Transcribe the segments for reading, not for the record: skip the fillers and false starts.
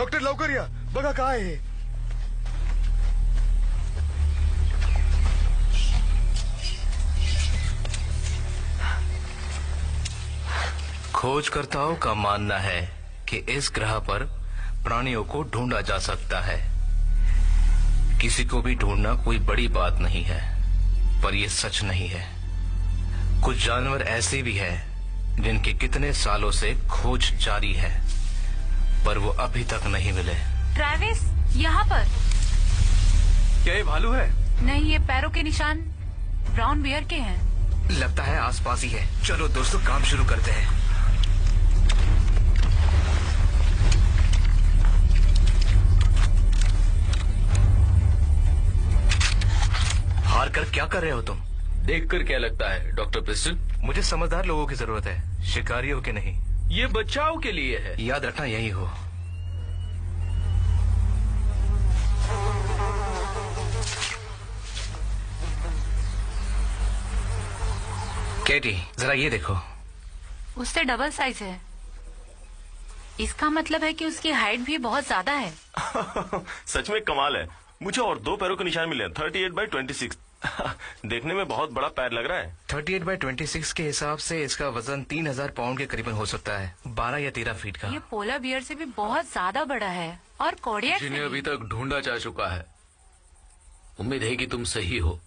Doctor लवकर या, बघा काय आहे. खोजकर्ताओं का मानना है कि इस ग्रह पर प्राणियों को ढूंढा जा सकता है. किसी को भी ढूंढना कोई बड़ी बात नहीं है, पर यह सच नहीं है. कुछ जानवर ऐसे भी हैं जिनके कितने सालों से खोज जारी है, पर वो अभी तक नहीं मिले. ट्रैविस, यहाँ पर. क्या ये भालू है? नहीं, ये पैरों के निशान ब्राउन बियर के हैं. लगता है आसपास ही है. चलो दोस्तों, काम शुरू करते हैं. हार कर क्या कर रहे हो तुम? देखकर क्या लगता है डॉक्टर प्रिस्टन? मुझे समझदार लोगों की जरूरत है, शिकारियों के नहीं. ये बचाव के लिए है. याद रखना यही हो. केटी, जरा ये देखो. उससे डबल साइज है. इसका मतलब है कि उसकी हाइट भी बहुत ज्यादा है. सच में कमाल है. मुझे और 2 पैरों के निशान मिले. 38/26. देखने में बहुत बड़ा पैर लग रहा है. 38/26 के हिसाब से इसका वजन 3000 पाउंड के करीबन हो सकता है. 12 या 13 फीट का. ये पोलर बियर से भी बहुत ज्यादा बड़ा है. और कोडियक जिन्हें अभी तक ढूंढा जा चुका है. उम्मीद है कि तुम सही हो.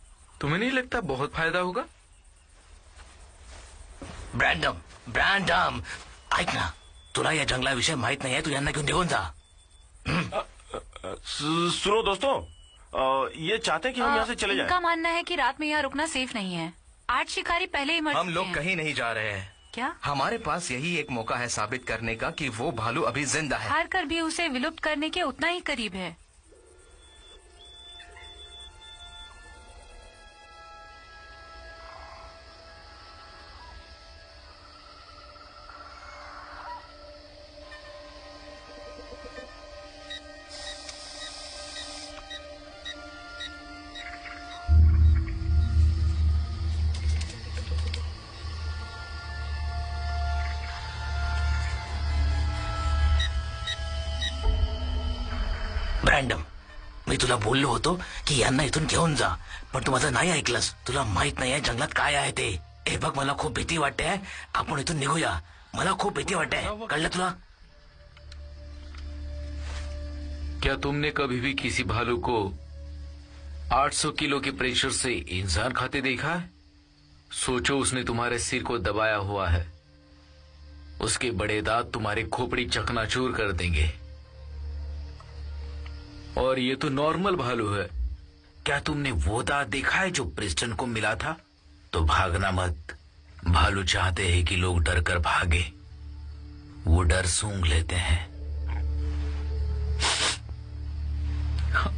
तुम्हें नहीं लगता बहुत फायदा होगा? ब्रँडम, ऐक ना, तुला या जंगलाविषयी माहित नाही आहे. तू यांना घेऊन निघून जा. सुनो दोस्तों, ये चाहते हैं कि हम यहाँ से चले जाएं. इनका मानना है कि रात में यहाँ रुकना सेफ नहीं है. 8 शिकारी पहले ही मर चुके हैं. हम लोग कहीं नहीं जा रहे हैं. क्या? हमारे पास यही एक मौका है साबित करने का कि वो भालू अभी जिंदा है. हार कर भी उसे विलुप्त करने के उतना ही करीब है. ब्रँडम, मी तुला बोललो होतो की यांना इथून घेऊन जा, पण तू माझं नाही ऐकलंस. तुला माहित नाही आहे जंगलात काय आहे ते. हे बघ, मला खूप भीती वाटते. आपण इथून निघूया. मला खूप भीती वाटते. कळलं तुला? क्या तुमने कभी भी किसी भालू को 800 किलो के प्रेशर से इंसान खाते देखा है? सोचो, उसने तुम्हारे सिर को दबाया हुआ है. उसके बड़े दांत तुम्हारे खोपड़ी चकनाचूर कर देंगे. और ये तो नॉर्मल भालू है. क्या तुमने वो दांत देखा है जो प्रिस्टन को मिला था? तो भागना मत. भालू चाहते हैं कि लोग डर कर भागे. वो डर सूंघ लेते हैं.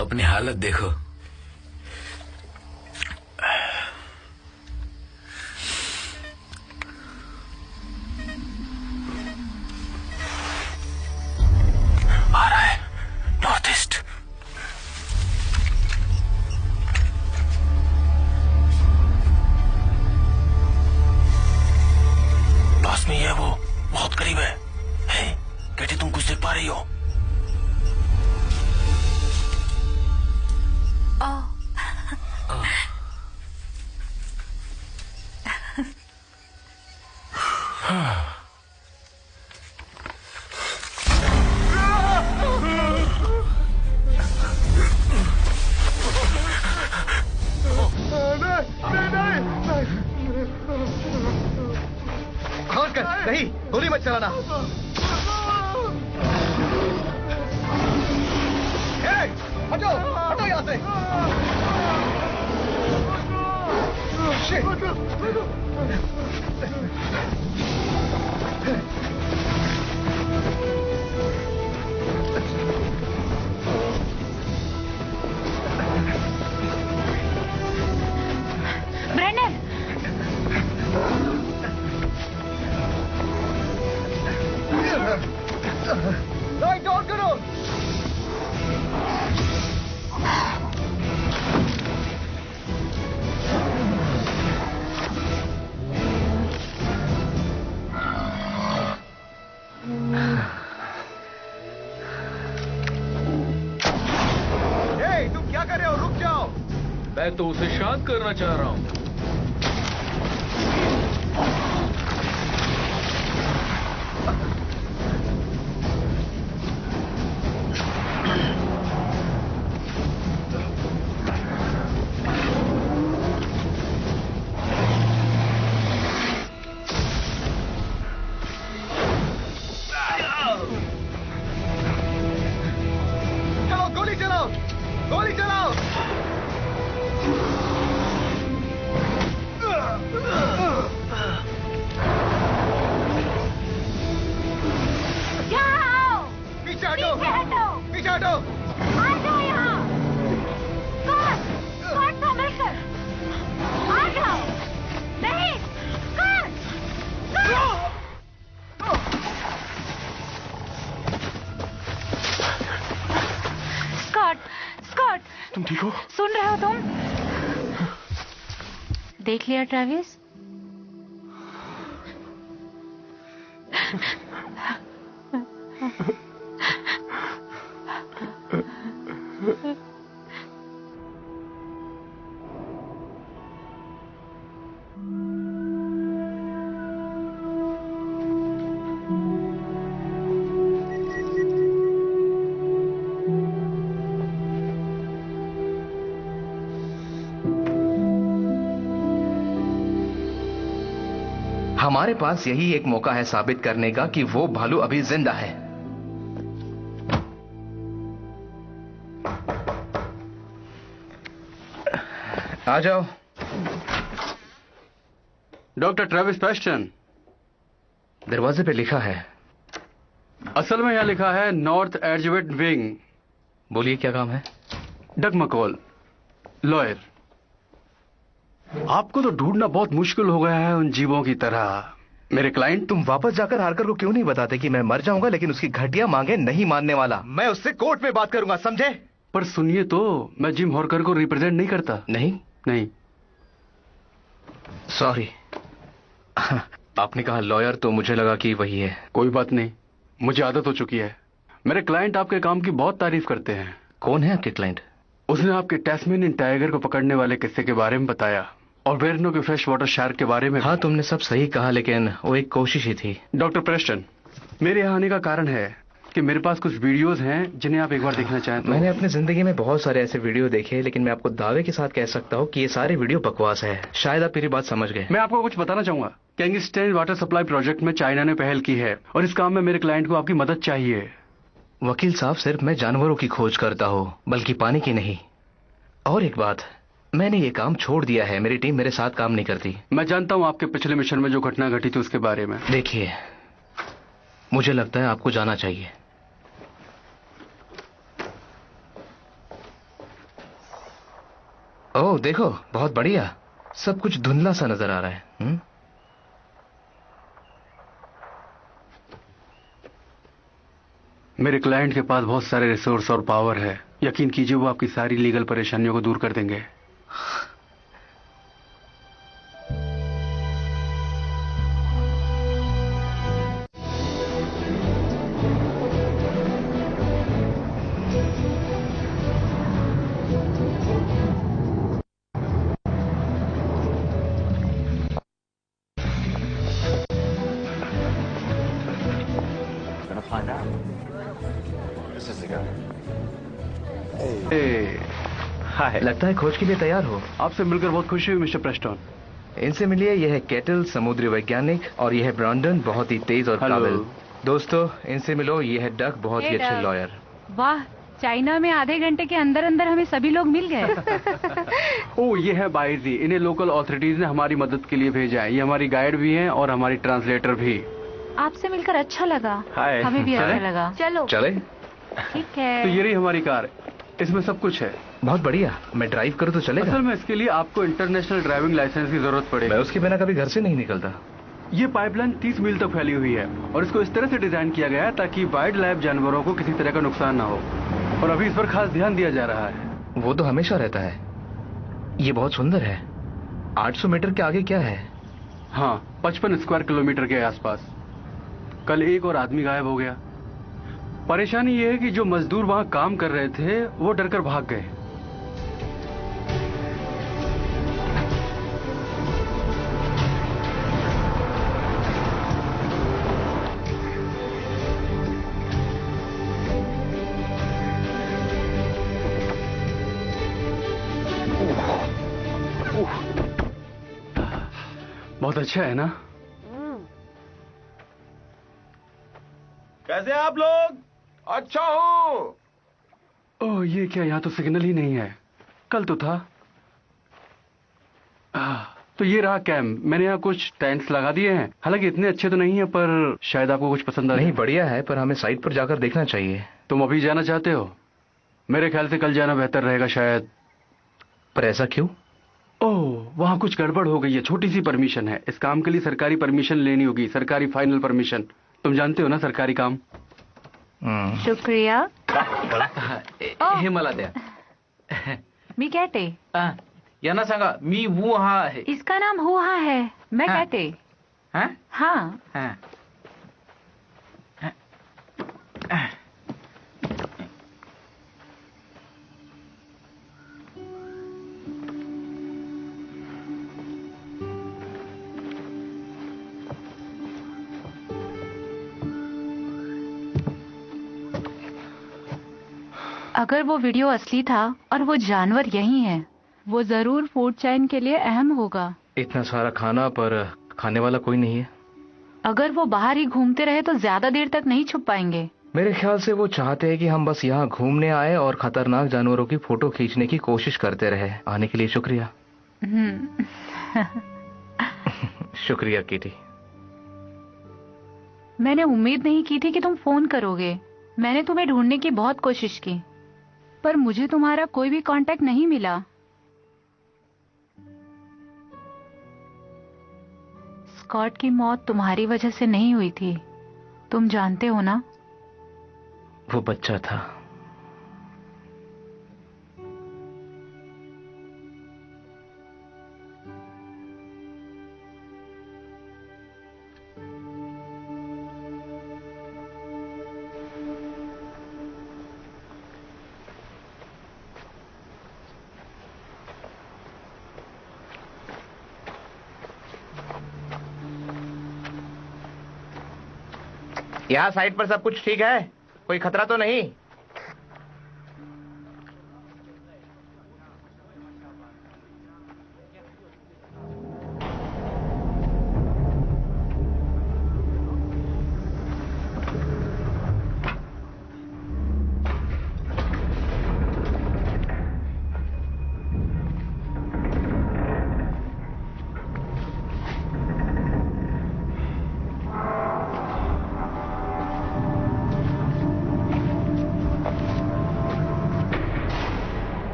अपनी हालत देखो. आ रहा है नॉर्थ ईस्ट. पास में ही है वो. बहुत करीब है. हे, केटी, तुम कुछ देख पा रही हो? नहीं, गोली मत चलाना. हटो, हटो यहाँ से. ब्रेंडन, नहीं, डोंट करो. मैं तो उसे शांत करना चाह रहा हूँ। चलो गोली चलाओ, गोली चलाओ। जाओ, पीछे हटो, पीछे हटो, पीछे हटो। आ जाओ यहाँ। स्कॉट, स्कॉट को मिलकर आ जाओ। नहीं, स्कॉट, स्कॉट, स्कॉट, तुम ठीक हो? सुन रहे हो तुम? देख लिया ट्रेविस? हमारे पास यही एक मौका है साबित करने का कि वो भालू अभी जिंदा है। आ जाओ। Doctor Travis Preston. दरवाजे पे लिखा है। असल में यहाँ लिखा है नॉर्थ एडजवेट विंग। बोलिए क्या काम है? डग मकॉल, लॉयर। आपको तो ढूंढना बहुत मुश्किल हो गया है उन जीवों की तरह। मेरे क्लाइंट। तुम वापस जाकर हारकर को क्यों नहीं बताते कि मैं मर जाऊंगा लेकिन उसकी घटिया मांगे नहीं मानने वाला? मैं उससे कोर्ट में बात करूंगा, समझे? पर सुनिए तो, मैं जिम हॉरकर को रिप्रेजेंट नहीं करता। नहीं नहीं। सॉरी। आपने कहा लॉयर तो मुझे लगा कि वही है। कोई बात नहीं, मुझे आदत हो चुकी है। मेरे क्लाइंट आपके काम की बहुत तारीफ करते हैं। कौन है आपके क्लाइंट? उसने आपके टैस्मेनियन टाइगर को पकड़ने वाले किस्से के बारे में बताया और वेरनो के फ्रेश वाटर शार्क के बारे में। हाँ, तुमने सब सही कहा लेकिन वो एक कोशिश ही थी। डॉक्टर प्रेस्टन, मेरे यहाँ आने का कारण है कि मेरे पास कुछ वीडियोस हैं जिन्हें आप एक बार देखना चाहें तो। मैंने अपनी जिंदगी में बहुत सारे ऐसे वीडियो देखे लेकिन मैं आपको दावे के साथ कह सकता हूँ कि ये सारे वीडियो बकवास है। शायद आप मेरी बात समझ गए। मैं आपको कुछ बताना चाहूंगा। कैंगस्टन वाटर सप्लाई प्रोजेक्ट में चाइना ने पहल की है और इस काम में मेरे क्लाइंट को आपकी मदद चाहिए। वकील साहब, सिर्फ मैं जानवरों की खोज करता हूँ बल्कि पानी की नहीं। और एक बात, मैंने ये काम छोड़ दिया है। मेरी टीम मेरे साथ काम नहीं करती। मैं जानता हूँ आपके पिछले मिशन में जो घटना घटी थी उसके बारे में। देखिए, मुझे लगता है आपको जाना चाहिए। ओह देखो, बहुत बढ़िया। सब कुछ धुंधला सा नजर आ रहा है। मेरे क्लाइंट के पास बहुत सारे रिसोर्स और पावर है। यकीन कीजिए वो आपकी सारी लीगल परेशानियों को दूर कर देंगे। लगता है खोज के लिए तैयार हो। आपसे मिलकर बहुत खुशी हुई मिस्टर प्रेस्टन। इनसे मिलिए। यह है केटल, समुद्री वैज्ञानिक, और यह है ब्रांडन, बहुत ही तेज और काबिल। दोस्तों, इनसे मिलो। यह है डक, बहुत ही अच्छे लॉयर। वाह, चाइना में आधे घंटे के अंदर अंदर हमें सभी लोग मिल गए। ओह, ये है बाइजी। इन्हें लोकल अथॉरिटीज ने हमारी मदद के लिए भेजा है। ये हमारी गाइड भी हैं और हमारी ट्रांसलेटर भी। आपसे मिलकर अच्छा लगा। हाय। हमें भी अच्छा चलें? लगा। चलो। चले? ठीक है। तो ये रही हमारी कार। इसमें सब कुछ है। बहुत बढ़िया। मैं ड्राइव करूँ तो चलेगा? असल में इसके लिए आपको इंटरनेशनल ड्राइविंग लाइसेंस की जरूरत मैं पड़ेगी। उसके बिना कभी घर से नहीं निकलता। ये पाइपलाइन 30 मील तक फैली हुई है और इसको इस तरह से डिजाइन किया गया है ताकि वाइल्ड लाइफ जानवरों को किसी तरह का नुकसान ना हो। और अभी इस पर खास ध्यान दिया जा रहा है। वो तो हमेशा रहता है। ये बहुत सुंदर है। 800 मीटर के आगे क्या है? हाँ, 55 स्क्वायर किलोमीटर के आसपास। कल एक और आदमी गायब हो गया। परेशानी ये है कि जो मजदूर वहां काम कर रहे थे वो डरकर भाग गए। बहुत अच्छा है ना? कैसे हैं आप लोग? अच्छा हूँ। ओह, ये क्या, यहाँ तो सिग्नल ही नहीं है। कल तो था। तो ये रहा कैंप। मैंने यहाँ कुछ टेंट्स लगा दिए हैं। हालांकि इतने अच्छे तो नहीं है, पर शायद आपको कुछ पसंद आ जाए। नहीं, बढ़िया है, पर हमें साइट पर जाकर देखना चाहिए। तुम अभी जाना चाहते हो? मेरे ख्याल से कल जाना बेहतर रहेगा शायद। पर ऐसा क्यों? ओह, वहाँ कुछ गड़बड़ हो गई है। छोटी सी परमिशन है। इस काम के लिए सरकारी परमिशन लेनी होगी, सरकारी फाइनल परमिशन। तुम जानते हो ना सरकारी काम। शुक्रिया। हे मला द्या. मी कॅटे. यांना सांगा मी वू हा आहे. इसका नाम हुआ है, मैं हाँ। कॅटे. हाँ? हाँ. हाँ. अगर वो वीडियो असली था और वो जानवर यही है, वो जरूर फूड चेन के लिए अहम होगा। इतना सारा खाना, पर खाने वाला कोई नहीं है। अगर वो बाहर ही घूमते रहे तो ज्यादा देर तक नहीं छुप पाएंगे। मेरे ख्याल से वो चाहते हैं कि हम बस यहाँ घूमने आए और खतरनाक जानवरों की फोटो खींचने की कोशिश करते रहे। आने के लिए शुक्रिया। शुक्रिया किटी। मैंने उम्मीद नहीं की थी कि तुम फोन करोगे। मैंने तुम्हें ढूंढने की बहुत कोशिश की, पर मुझे तुम्हारा कोई भी कांटेक्ट नहीं मिला। स्कॉट की मौत तुम्हारी वजह से नहीं हुई थी, तुम जानते हो ना? वो बच्चा था। यहाँ साइट पर सब कुछ ठीक है? कोई खतरा तो नहीं?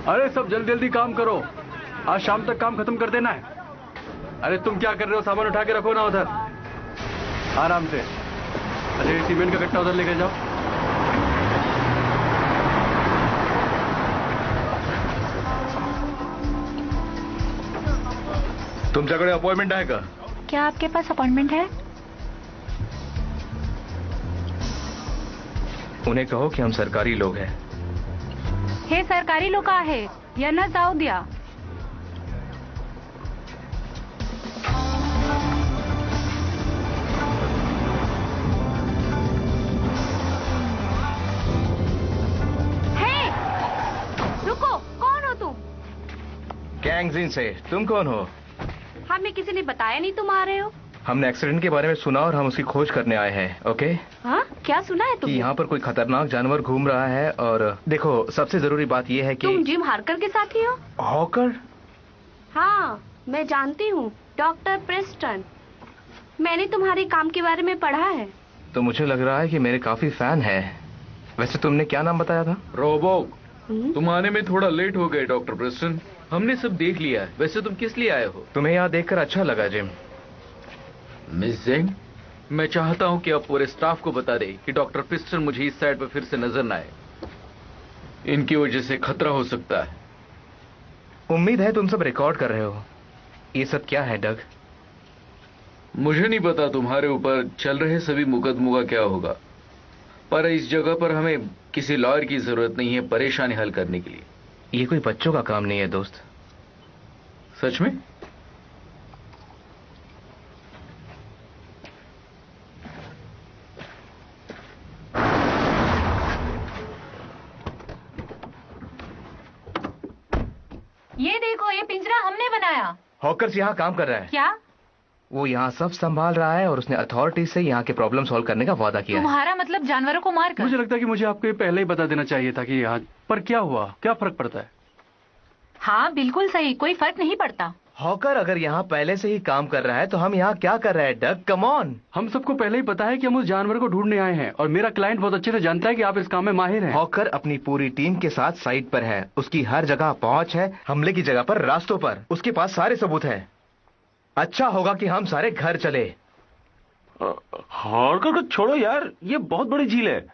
अरे सब जल्दी जल्दी काम करो, आज शाम तक काम खत्म कर देना है। अरे तुम क्या कर रहे हो? सामान उठा के रखो ना उधर, आराम से। अरे सीमेंट का कट्टा उधर लेके जाओ। तुमच्याकडे अपॉइंटमेंट आहे का? क्या आपके पास अपॉइंटमेंट है? उन्हें कहो कि हम सरकारी लोग हैं। हे सरकारी लोक आहे, यांना जाऊ द्या। हे, रुको, कौन हो तुम? गैंगजिन से। तुम कौन हो? हमें किसी ने बताया नहीं तुम आ रहे हो। हमने एक्सीडेंट के बारे में सुना और हम उसकी खोज करने आए हैं। ओके? हाँ, क्या सुना है कि तुमने? यहाँ पर कोई खतरनाक जानवर घूम रहा है। और देखो, सबसे जरूरी बात यह है कि तुम जिम हार्कर के साथ ही हो? हॉकर? हाँ, मैं जानती हूँ, डॉक्टर प्रेस्टन। मैंने तुम्हारे काम के बारे में पढ़ा है। तो मुझे लग रहा है कि मेरे काफी फैन है। वैसे तुमने क्या नाम बताया था? रोबोक, तुम आने में थोड़ा लेट हो गए डॉक्टर प्रेस्टन। हमने सब देख लिया है। वैसे तुम किस लिए आए हो? तुम्हें यहाँ देखकर अच्छा लगा जिम। मिस जेंग, मैं चाहता हूँ कि आप पूरे स्टाफ को बता दें कि डॉक्टर प्रेस्टन मुझे इस साइड पर फिर से नजर न आए। इनकी वजह से खतरा हो सकता है। उम्मीद है तुम सब रिकॉर्ड कर रहे हो। ये सब क्या है डग? मुझे नहीं पता तुम्हारे ऊपर चल रहे सभी मुकदमों का क्या होगा। पर इस जगह पर हमें किसी लॉयर की जरूरत नहीं है परेशानी हल करने के लिए। ये कोई बच्चों का काम नहीं है दोस्त। सच में? ये देखो, ये पिंजरा हमने बनाया। हॉकर्स यहाँ काम कर रहा है। क्या? वो यहाँ सब संभाल रहा है और उसने अथॉरिटी से यहाँ के प्रॉब्लम सॉल्व करने का वादा किया है। तुम्हारा मतलब जानवरों को मार कर? मुझे लगता है कि मुझे आपको ये पहले ही बता देना चाहिए था कि यहाँ पर क्या हुआ, क्या फर्क पड़ता है। हाँ बिल्कुल सही, कोई फर्क नहीं पड़ता। हॉकर अगर यहाँ पहले से ही काम कर रहा है तो हम यहाँ क्या कर रहे हैं डग? Come on. हम सबको पहले ही पता है कि हम उस जानवर को ढूंढने आए हैं और मेरा क्लाइंट बहुत अच्छे से जानता है कि आप इस काम में माहिर हैं। हॉकर अपनी पूरी टीम के साथ साइट पर है। उसकी हर जगह पहुंच है, हमले की जगह पर, रास्तों पर। उसके पास सारे सबूत हैं। अच्छा होगा कि हम सारे घर चले। हॉकर को छोड़ो यार, ये बहुत बड़ी झील है।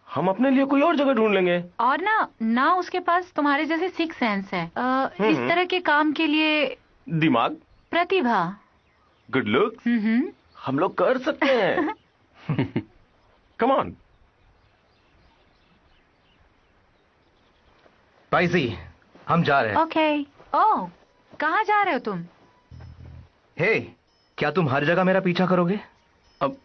हम अपने लिए कोई और जगह ढूंढ लेंगे। और ना उसके पास तुम्हारे जैसे सिक्स सेंस है। इस तरह के काम के लिए दिमाग, प्रतिभा, गुड लुक, हम लोग कर सकते हैं। Come on. पाइसी, हम जा रहे हैं। ओके। ओह, कहाँ जा रहे हो तुम? हे, क्या तुम हर जगह मेरा पीछा करोगे? अब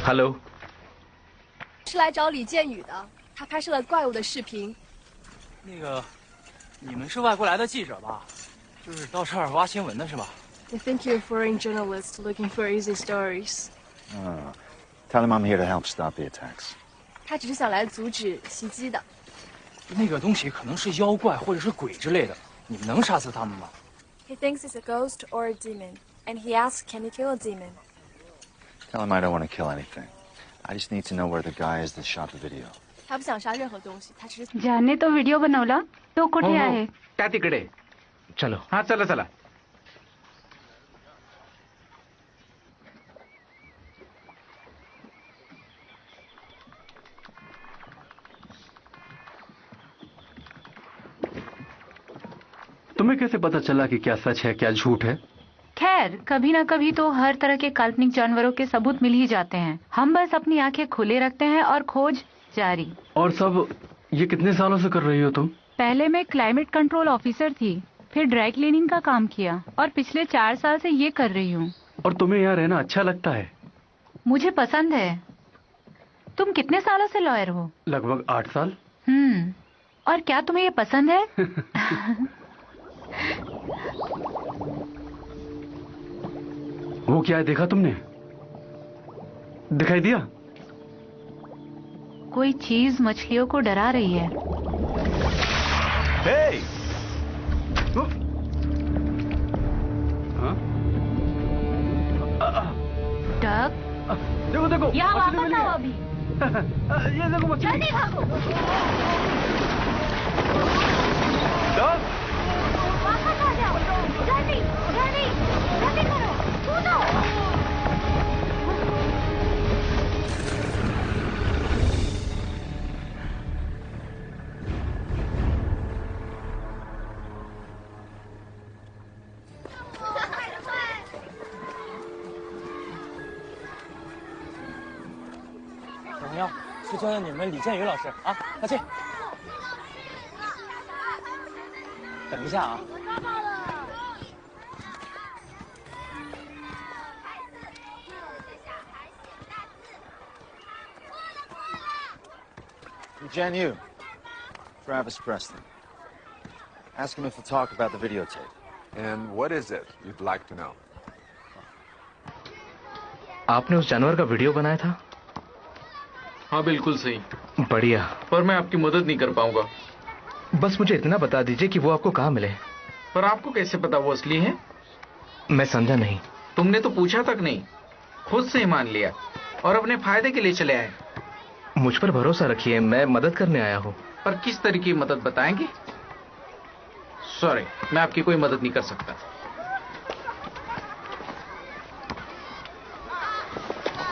hello. 是来找李建宇的，他拍摄了怪物的视频。那个，你们是外国来的记者吧？就是到这儿挖新闻的是吧？ They think you're a foreign journalist looking for easy stories. Tell him I'm here to help stop the attacks. 他只是想来阻止袭击的。那个东西可能是妖怪或者是鬼之类的，你们能杀死他们吗？ He thinks it's a ghost or a demon, and he asks, "Can he kill a demon?" Tell him I don't want to kill anything. I just need to know where the guy is that shot the video. 他不想杀任何东西，他只是 ज्याने तो video बनवला, तो कुठे आहे? त्या तिकडे. चलो। हाँ चला चला. तुम्हें कैसे पता चला कि क्या सच है क्या झूठ है? खैर, कभी ना कभी तो हर तरह के काल्पनिक जानवरों के सबूत मिल ही जाते हैं। हम बस अपनी आंखें खुले रखते हैं और खोज जारी। और सब ये कितने सालों से कर रही हो तुम? पहले मैं क्लाइमेट कंट्रोल ऑफिसर थी, फिर ड्राई क्लीनिंग का काम किया और पिछले 4 साल से ये कर रही हूँ। और तुम्हें यहाँ रहना अच्छा लगता है? मुझे पसंद है। तुम कितने सालों से लॉयर हो? लगभग 8 साल। और क्या तुम्हें ये पसंद है? वो क्या है, देखा तुमने? दिखाई दिया? कोई चीज मछलियों को डरा रही है। Hey! हाँ? डक, देखो देखो, यहाँ मछली वापस मिली आओ है। अभी। ये देखो मछली। जल्दी भागो। डग! वापस आ जाओ। जल्दी, जल्दी, जल्दी करो। कूदो।我们要去见见你们李建宇老师啊，快去！等一下啊。 Jan Yu, Travis Preston. Ask him if he'll talk about the videotape. And what is it you'd like to know? आपने उस जानवर का वीडियो बनाया था? हाँ बिल्कुल सही। बढ़िया। पर मैं आपकी मदद नहीं कर पाऊंगा। बस मुझे इतना बता दीजिए कि वो आपको कहाँ मिले। पर आपको कैसे पता वो असली है? मैं समझा नहीं। तुमने तो पूछा तक नहीं, खुद से ही मान लिया और अपने फायदे के लिए चले आए। मुझ पर भरोसा रखिए, मैं मदद करने आया हूँ। पर किस तरह की मदद बताएंगे? सॉरी, मैं आपकी कोई मदद नहीं कर सकता।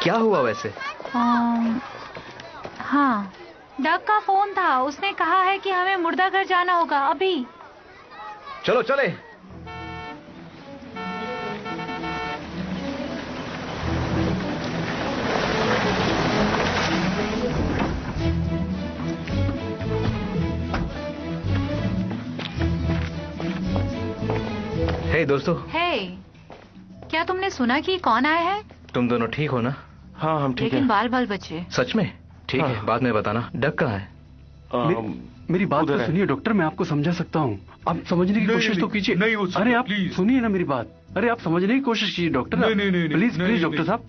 क्या हुआ वैसे? हाँ, डग का फोन था। उसने कहा है कि हमें मुर्दाघर जाना होगा अभी। चलो चले। हे दोस्तों। हे, क्या तुमने सुना कि कौन आया है? तुम दोनों ठीक हो ना? हाँ हम ठीक लेकिन बाल बाल बचे। सच में? ठीक हाँ। है, बाद में बताना। डग कहाँ है? मेरी बात तो सुनिए डॉक्टर, मैं आपको समझा सकता हूँ। आप समझने की कोशिश तो कीजिए। नहीं हो सकता, अरे आप प्लीज। सुनिए ना मेरी बात। अरे आप समझने की कोशिश कीजिए डॉक्टर। नहीं, प्लीज नहीं, प्लीज डॉक्टर साहब।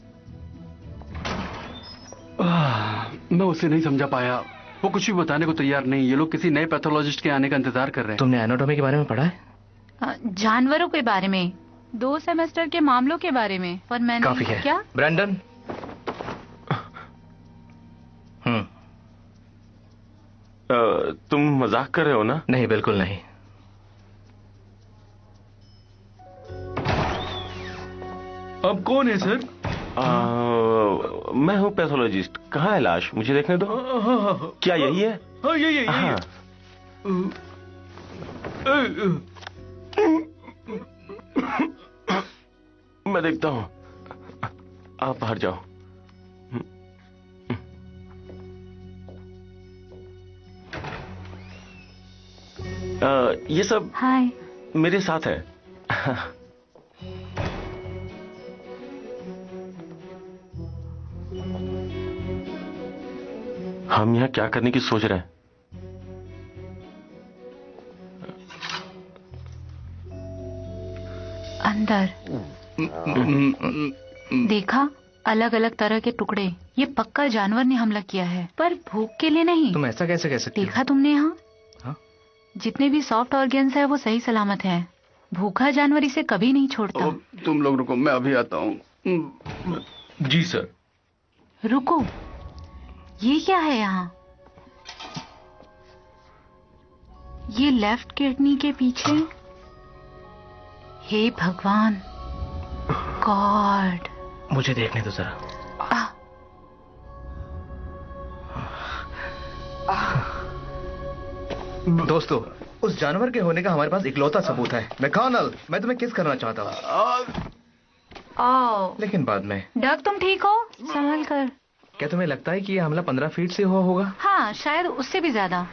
मैं उसे नहीं समझा पाया। वो कुछ भी बताने को तैयार नहीं। ये लोग किसी नए पैथोलॉजिस्ट के आने का इंतजार कर रहे हैं। तुमने एनाटॉमी के बारे में पढ़ा है? जानवरों के बारे में, 2 सेमेस्टर के मामलों के बारे में। पर मैंने काफी है। क्या? ब्रैंडन। तुम मजाक कर रहे हो ना? नहीं, बिल्कुल नहीं। अब कौन है सर? मैं हूँ पैथोलॉजिस्ट। कहाँ है लाश? मुझे देखने दो। क्या यही है? हाँ यही है। मैं देखता हूँ, आप बाहर जाओ। ये सब हाय मेरे साथ है। हम यहाँ क्या करने की सोच रहे हैं? अंदर देखा, अलग अलग तरह के टुकड़े। ये पक्का जानवर ने हमला किया है, पर भूख के लिए नहीं। तुम ऐसा कैसे कह सकती हो? देखा तुमने यहाँ? हाँ? जितने भी सॉफ्ट ऑर्गन्स है वो सही सलामत है। भूखा जानवर इसे कभी नहीं छोड़ता। तुम लोग रुको, मैं अभी आता हूँ। जी सर। रुको, ये क्या है यहाँ? ये लेफ्ट किडनी के पीछे। हे भगवान, गॉड। मुझे देखने दो जरा। दोस्तों, उस जानवर के होने का हमारे पास इकलौता सबूत है। मैकॉनल, मैं तुम्हें किस करना चाहता हूँ, लेकिन बाद में। डग, तुम ठीक हो? संभल कर। क्या तुम्हें लगता है कि यह हमला 15 फीट से हुआ होगा? हाँ, शायद उससे भी ज्यादा।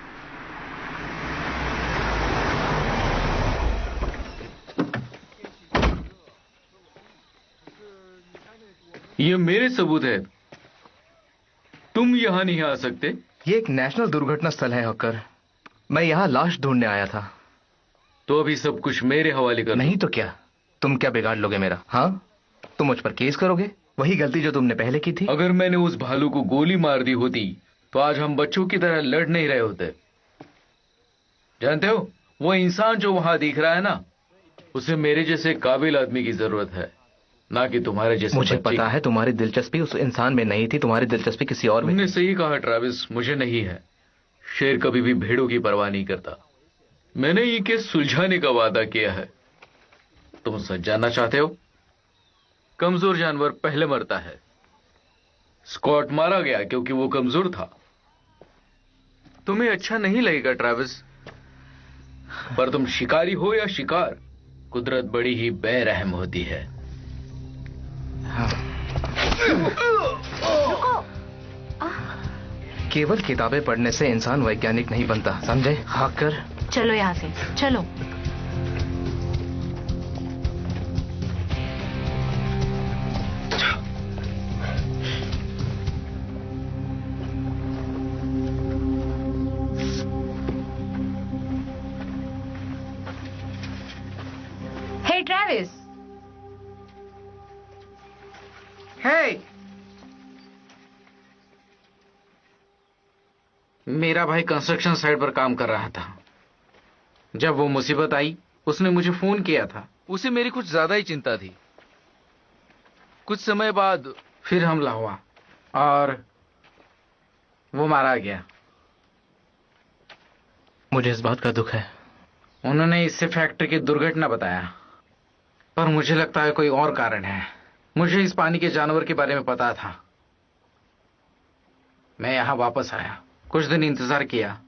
ये मेरे सबूत है, तुम यहाँ नहीं आ सकते। ये एक नेशनल दुर्घटना स्थल है हॉकर। मैं यहाँ लाश ढूंढने आया था। तो अभी सब कुछ मेरे हवाले कर। नहीं तो क्या? तुम क्या बिगाड़ लोगे मेरा? हाँ, तुम मुझ पर केस करोगे, वही गलती जो तुमने पहले की थी। अगर मैंने उस भालू को गोली मार दी होती तो आज हम बच्चों की तरह लड़ नहीं रहे होते। जानते हो, वो इंसान जो वहां दिख रहा है ना, उसे मेरे जैसे काबिल आदमी की जरूरत है, ना कि तुम्हारे जैसे। मुझे पता है तुम्हारी दिलचस्पी उस इंसान में नहीं थी, तुम्हारी दिलचस्पी किसी और में। तुमने सही कहा ट्रैविस, मुझे नहीं है। शेर कभी भी भेड़ों की परवाह नहीं करता। मैंने ये केस सुलझाने का वादा किया है। तुम सच जानना चाहते हो? कमजोर जानवर पहले मरता है। स्कॉट मारा गया क्योंकि वो कमजोर था। तुम्हें अच्छा नहीं लगेगा ट्रैविस, पर तुम शिकारी हो या शिकार, कुदरत बड़ी ही बेरहम होती है। केवल किताबें पढ़ने से इंसान वैज्ञानिक नहीं बनता, समझे हॉकर? चलो यहाँ से, चलो। हे ट्रैविस। हे, मेरा भाई कंस्ट्रक्शन साइट पर काम कर रहा था। जब वो मुसीबत आई, उसने मुझे फोन किया था। उसे मेरी कुछ ज्यादा ही चिंता थी। कुछ समय बाद फिर हमला हुआ और वो मारा गया। मुझे इस बात का दुख है। उन्होंने इससे फैक्ट्री की दुर्घटना बताया, पर मुझे लगता है कोई और कारण है। मुझे इस पानी के जानवर के बारे में पता था। मैं यहां वापस आया, कुछ दिन इंतजार किया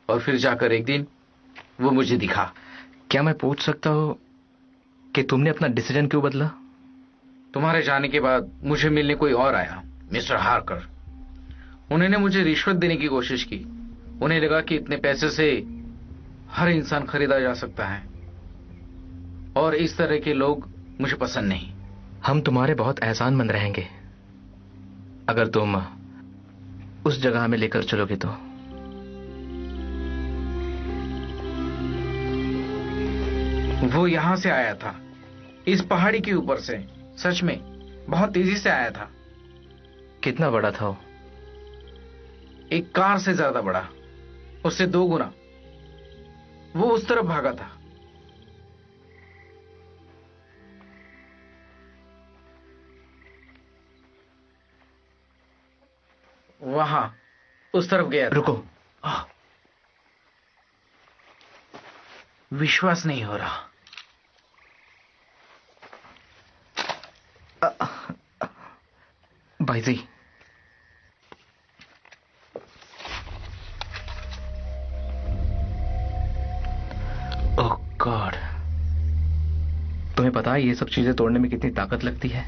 और फिर जाकर एक दिन वो मुझे दिखा। क्या मैं पूछ सकता हूं कि तुमने अपना डिसीजन क्यों बदला? तुम्हारे जाने के बाद मुझे मिलने कोई और आया, मिस्टर हार्कर। उन्होंने मुझे रिश्वत देने की कोशिश की। उन्हें लगा कि इतने पैसे से हर इंसान खरीदा जा सकता है, और इस तरह के लोग मुझे पसंद नहीं। हम तुम्हारे बहुत एहसानमंद रहेंगे अगर तुम उस जगह हमें लेकर चलोगे तो। वो यहां से आया था, इस पहाड़ी के ऊपर से। सच में बहुत तेजी से आया था। कितना बड़ा था वो? एक कार से ज्यादा बड़ा, उससे 2 गुना। वो उस तरफ भागा था। वहां उस तरफ गया था। रुको, विश्वास नहीं हो रहा। भाई जी, ओह गॉड, तुम्हें पता है ये सब चीजें तोड़ने में कितनी ताकत लगती है?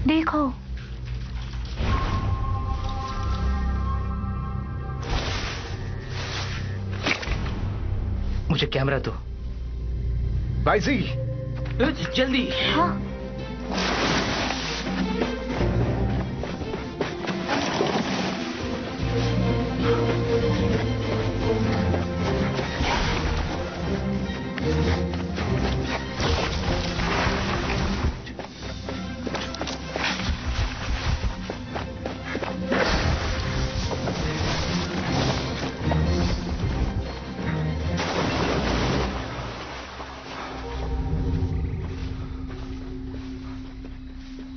देखो, मुझे कैमरा दो। भाई जी, जल्दी। हाँ।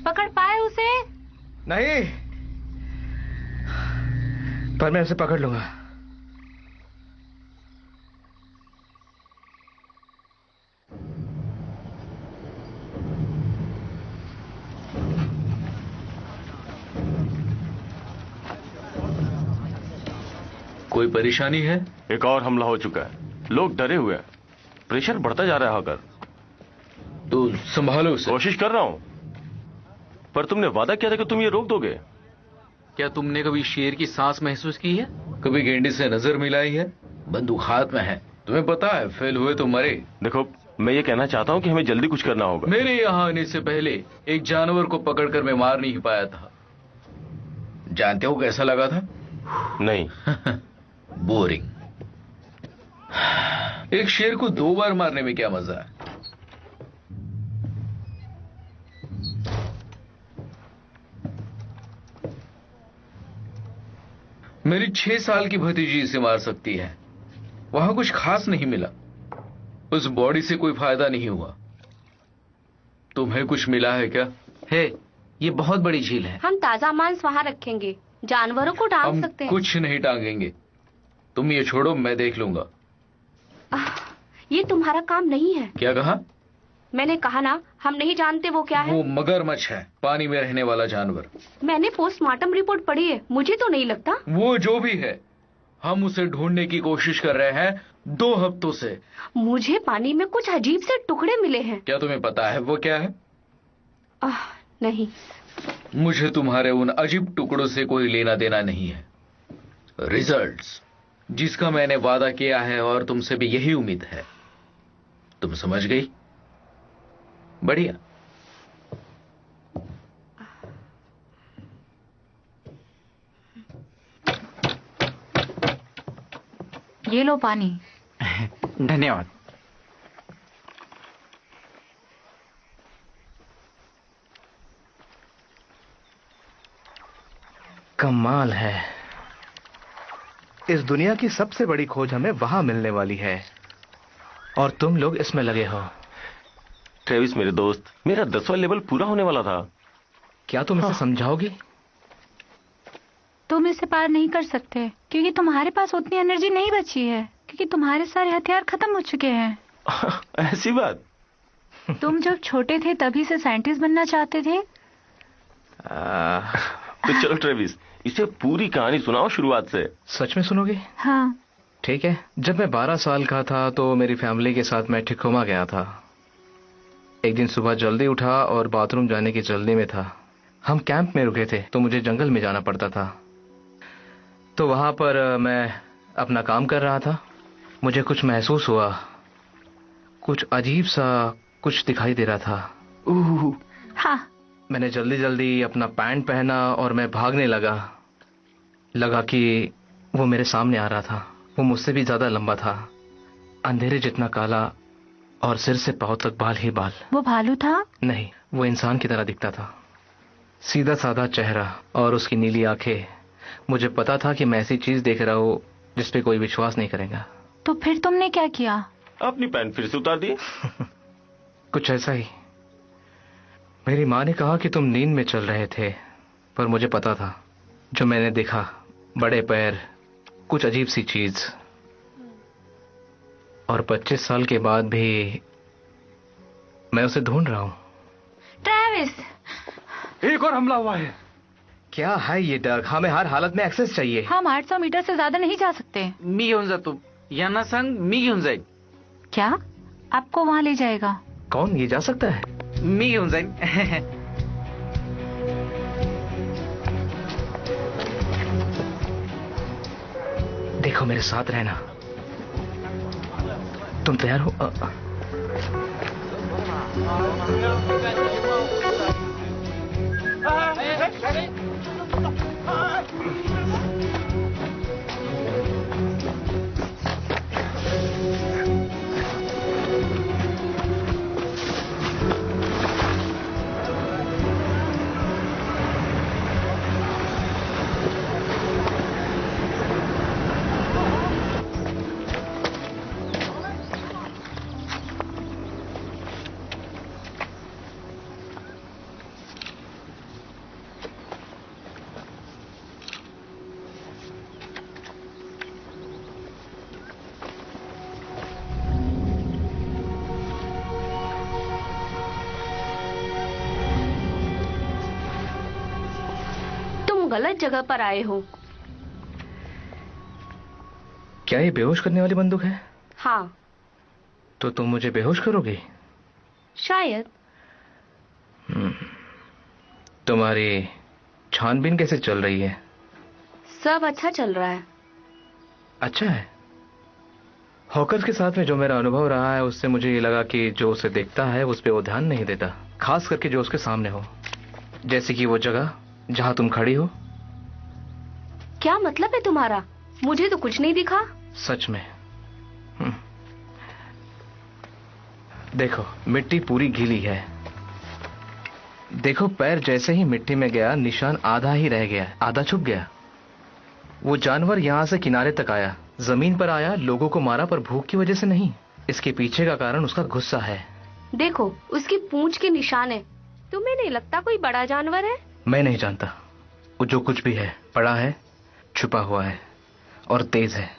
पकड़ पाए उसे? नहीं, पर मैं उसे पकड़ लूंगा। कोई परेशानी है? एक और हमला हो चुका है, लोग डरे हुए हैं, प्रेशर बढ़ता जा रहा है। अगर तो संभालो उसे। कोशिश कर रहा हूं, पर तुमने वादा किया था कि तुम ये रोक दोगे। क्या तुमने कभी शेर की सांस महसूस की है? कभी गेंडे से नजर मिलाई है? बंदूक हाथ में है। तुम्हें पता है फेल हुए तो मरे। देखो, मैं ये कहना चाहता हूं कि हमें जल्दी कुछ करना होगा। मेरे यहाँ आने से पहले एक जानवर को पकड़कर मैं मार नहीं पाया था। जानते हो कैसा लगा था? नहीं। बोरिंग। एक शेर को 2 बार मारने में क्या मजा है? मेरी 6 साल की भतीजी इसे मार सकती है। वहां कुछ खास नहीं मिला, उस बॉडी से कोई फायदा नहीं हुआ। तुम्हें कुछ मिला है क्या? है, ये बहुत बड़ी झील है। हम ताजा मांस वहाँ रखेंगे, जानवरों को टांग सकते हैं। कुछ नहीं टांगेंगे, तुम ये छोड़ो, मैं देख लूंगा। ये तुम्हारा काम नहीं है। क्या कहा? मैंने कहा ना, हम नहीं जानते वो क्या है। वो मगरमच्छ है, पानी में रहने वाला जानवर। मैंने पोस्टमार्टम रिपोर्ट पढ़ी है, मुझे तो नहीं लगता। वो जो भी है, हम उसे ढूंढने की कोशिश कर रहे हैं 2 हफ्तों से। मुझे पानी में कुछ अजीब से टुकड़े मिले हैं। क्या तुम्हें पता है वो क्या है? नहीं। मुझे तुम्हारे उन अजीब टुकड़ों से कोई लेना देना नहीं है। रिजल्ट्स, जिसका मैंने वादा किया है, और तुमसे भी यही उम्मीद है। तुम समझ गई? बढ़िया। ये लो पानी। धन्यवाद। कमाल है, इस दुनिया की सबसे बड़ी खोज हमें वहां मिलने वाली है। और तुम लोग इसमें लगे हो। ट्रेविस मेरे दोस्त, मेरा 10वां लेवल पूरा होने वाला था। क्या तुम इसे समझाओगी? तुम इसे पार नहीं कर सकते क्योंकि तुम्हारे पास उतनी एनर्जी नहीं बची है, क्योंकि तुम्हारे सारे हथियार खत्म हो चुके हैं। ऐसी बात? तुम जब छोटे थे तभी से साइंटिस्ट बनना चाहते थे। तो चलो ट्रेविस, इसे पूरी कहानी सुनाओ शुरुआत से। सच में सुनोगे? हाँ ठीक है। जब मैं 12 साल का था तो मेरी फैमिली के साथ मैं टिकोमा गया था। एक दिन सुबह जल्दी उठा और बाथरूम जाने की जल्दी में था। हम कैंप में रुके थे तो मुझे जंगल में जाना पड़ता था। तो वहां पर मैं अपना काम कर रहा था। मुझे कुछ महसूस हुआ, कुछ अजीब सा कुछ दिखाई दे रहा था। हाँ। मैंने जल्दी जल्दी अपना पैंट पहना और मैं भागने लगा कि वो मेरे सामने आ रहा था। वो मुझसे भी ज्यादा लंबा था, अंधेरे जितना काला, और सिर से पांव तक बाल ही बाल। वो भालू था? नहीं, वो इंसान की तरह दिखता था। सीधा साधा चेहरा और उसकी नीली आंखें। मुझे पता था कि मैं ऐसी चीज देख रहा हूँ जिस पे कोई विश्वास नहीं करेगा। तो फिर तुमने क्या किया? अपनी पैंट फिर से उतार दी। कुछ ऐसा ही। मेरी माँ ने कहा कि तुम नींद में चल रहे थे, पर मुझे पता था। जो मैंने देखा, बड़े पैर, कुछ अजीब सी चीज। और 25 साल के बाद भी मैं उसे ढूंढ रहा हूं। ट्रेविस! एक और हमला हुआ है। क्या है ये डग? हमें हर हालत में एक्सेस चाहिए। हम 800 मीटर से ज्यादा नहीं जा सकते। मी घेऊन जातो, यांना सांग मी घेऊन जाईल। क्या? आपको वहां ले जाएगा? कौन? ये जा सकता है? मी घेऊन जाईल। देखो, मेरे साथ रहना। तुम तैयार हो? गलत जगह पर आए हो। क्या ये बेहोश करने वाली बंदूक है? हाँ। तो तुम मुझे बेहोश करोगे? शायद। तुम्हारी छानबीन कैसे चल रही है? सब अच्छा चल रहा है। अच्छा है। हॉकर्स के साथ में जो मेरा अनुभव रहा है, उससे मुझे ये लगा कि जो उसे देखता है उस पर वो ध्यान नहीं देता, खास करके जो उसके सामने हो। जैसे कि वो जगह जहां तुम खड़ी हो। क्या मतलब है तुम्हारा? मुझे तो कुछ नहीं दिखा। सच में। देखो, मिट्टी पूरी गीली है। देखो, पैर जैसे ही मिट्टी में गया, निशान आधा ही रह गया, आधा छुप गया। वो जानवर यहां से किनारे तक आया, जमीन पर आया, लोगों को मारा, पर भूख की वजह से नहीं। इसके पीछे का कारण उसका गुस्सा है। देखो, उसकी पूंछ के निशान है। तुम्हें नहीं लगता कोई बड़ा जानवर है? मैं नहीं जानता। वो जो कुछ भी है, बड़ा है, छुपा हुआ है और तेज है।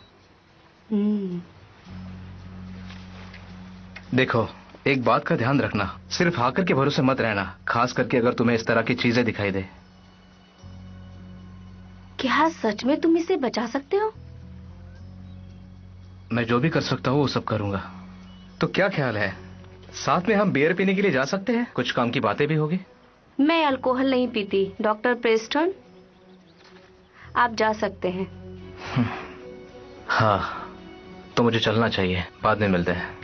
देखो, एक बात का ध्यान रखना, सिर्फ हाकर के भरोसे मत रहना, खास करके अगर तुम्हें इस तरह की चीजें दिखाई दे। क्या सच में तुम इसे बचा सकते हो? मैं जो भी कर सकता हूँ वो सब करूंगा। तो क्या ख्याल है, साथ में हम बियर पीने के लिए जा सकते हैं? कुछ काम की बातें भी होगी। मैं अल्कोहल नहीं पीती, डॉक्टर प्रेस्टन। आप जा सकते हैं। हाँ, तो मुझे चलना चाहिए। बाद में मिलते हैं।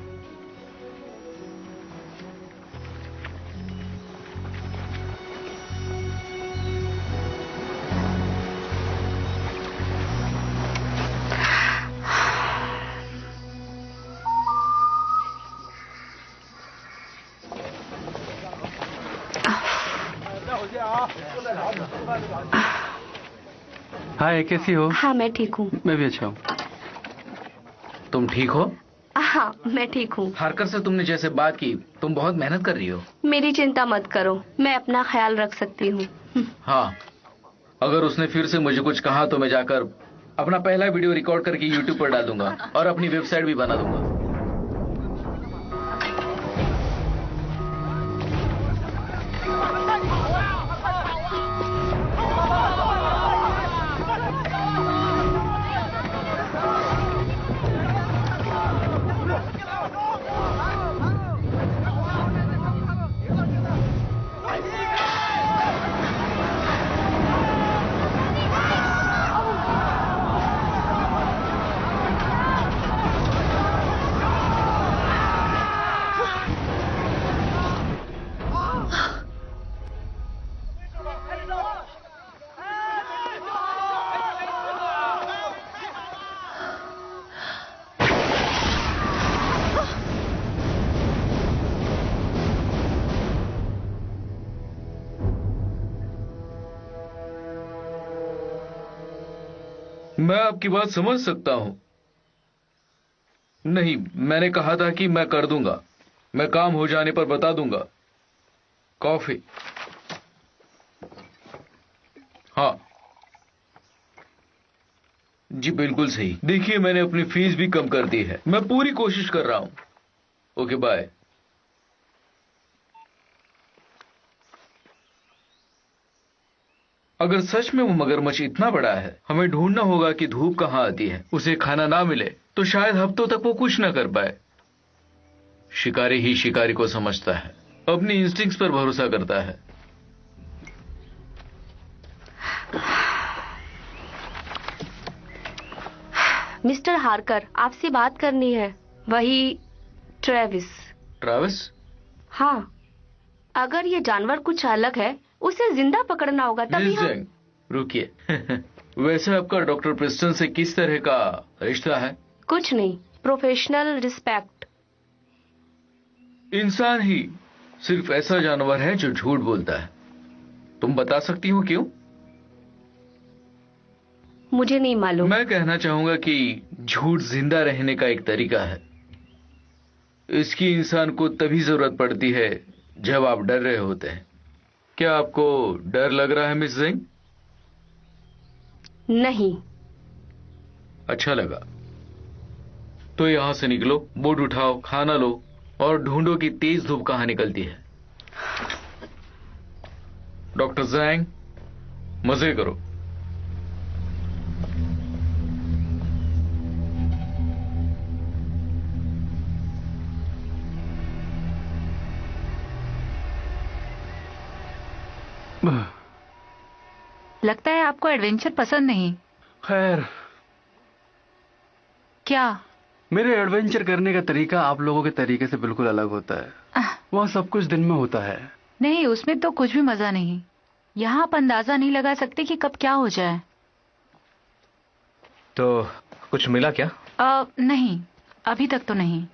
हाय, कैसी हो? हाँ, मैं ठीक हूँ। मैं भी अच्छा हूँ। तुम ठीक हो? हाँ, मैं ठीक हूँ। हारकर से तुमने जैसे बात की, तुम बहुत मेहनत कर रही हो। मेरी चिंता मत करो, मैं अपना ख्याल रख सकती हूँ। हाँ, अगर उसने फिर से मुझे कुछ कहा तो मैं जाकर अपना पहला वीडियो रिकॉर्ड करके YouTube पर डाल दूंगा और अपनी वेबसाइट भी बना दूंगा। मैं आपकी बात समझ सकता हूं। नहीं, मैंने कहा था कि मैं कर दूंगा, मैं काम हो जाने पर बता दूंगा। कॉफी। हाँ जी, बिल्कुल सही। देखिए, मैंने अपनी फीस भी कम कर दी है, मैं पूरी कोशिश कर रहा हूं। Okay, bye. अगर सच में वो मगरमच्छ इतना बड़ा है, हमें ढूंढना होगा कि धूप कहां आती है। उसे खाना ना मिले तो शायद हफ्तों तक वो कुछ ना कर पाए। शिकारी ही शिकारी को समझता है, अपनी इंस्टिंक्ट्स पर भरोसा करता है। मिस्टर हार्कर, आपसे बात करनी है। वही ट्रेविस। ट्रेविस? हाँ, अगर ये जानवर कुछ अलग है, उसे जिंदा पकड़ना होगा, तभी हम... रुकिए। वैसे आपका डॉक्टर प्रेस्टन से किस तरह का रिश्ता है? कुछ नहीं, प्रोफेशनल रिस्पेक्ट। इंसान ही सिर्फ ऐसा जानवर है जो झूठ बोलता है। तुम बता सकती हो क्यों? मुझे नहीं मालूम। मैं कहना चाहूंगा कि झूठ जिंदा रहने का एक तरीका है। इसकी इंसान को तभी जरूरत पड़ती है जब आप डर रहे होते हैं। क्या आपको डर लग रहा है मिस जिंग? नहीं। अच्छा लगा। तो यहां से निकलो, बोट उठाओ, खाना लो और ढूंढो कि तेज धूप कहां निकलती है। डॉक्टर जैंग, मजे करो। लगता है आपको एडवेंचर पसंद नहीं। खैर, क्या? मेरे एडवेंचर करने का तरीका आप लोगों के तरीके से बिल्कुल अलग होता है। वहाँ सब कुछ दिन में होता है। नहीं, उसमें तो कुछ भी मजा नहीं। यहाँ आप अंदाजा नहीं लगा सकते कि कब क्या हो जाए। तो कुछ मिला क्या? नहीं, अभी तक तो नहीं।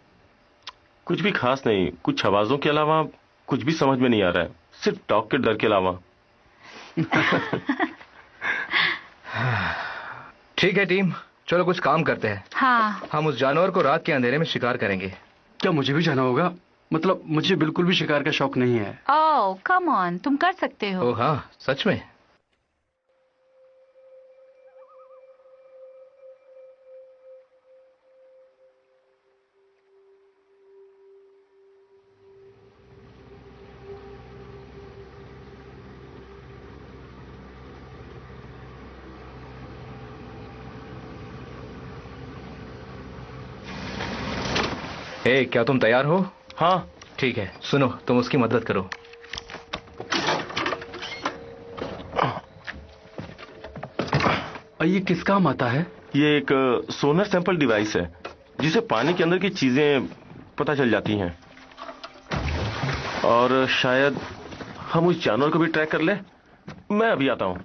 कुछ भी खास नहीं। कुछ आवाजों के अलावा कुछ भी समझ में नहीं आ रहा है, सिर्फ टॉक के डर के अलावा। ठीक है टीम, चलो कुछ काम करते हैं। हाँ। हम उस जानवर को रात के अंधेरे में शिकार करेंगे। क्या मुझे भी जाना होगा? मतलब मुझे बिल्कुल भी शिकार का शौक नहीं है। ओह कम ऑन, तुम कर सकते हो। ओह हाँ, सच में? क्या तुम तैयार हो? हाँ। ठीक है, सुनो, तुम उसकी मदद करो। ये किस काम आता है? ये एक सोनर सैंपल डिवाइस है जिसे पानी के अंदर की चीजें पता चल जाती हैं, और शायद हम उस जानवर को भी ट्रैक कर ले। मैं अभी आता हूं।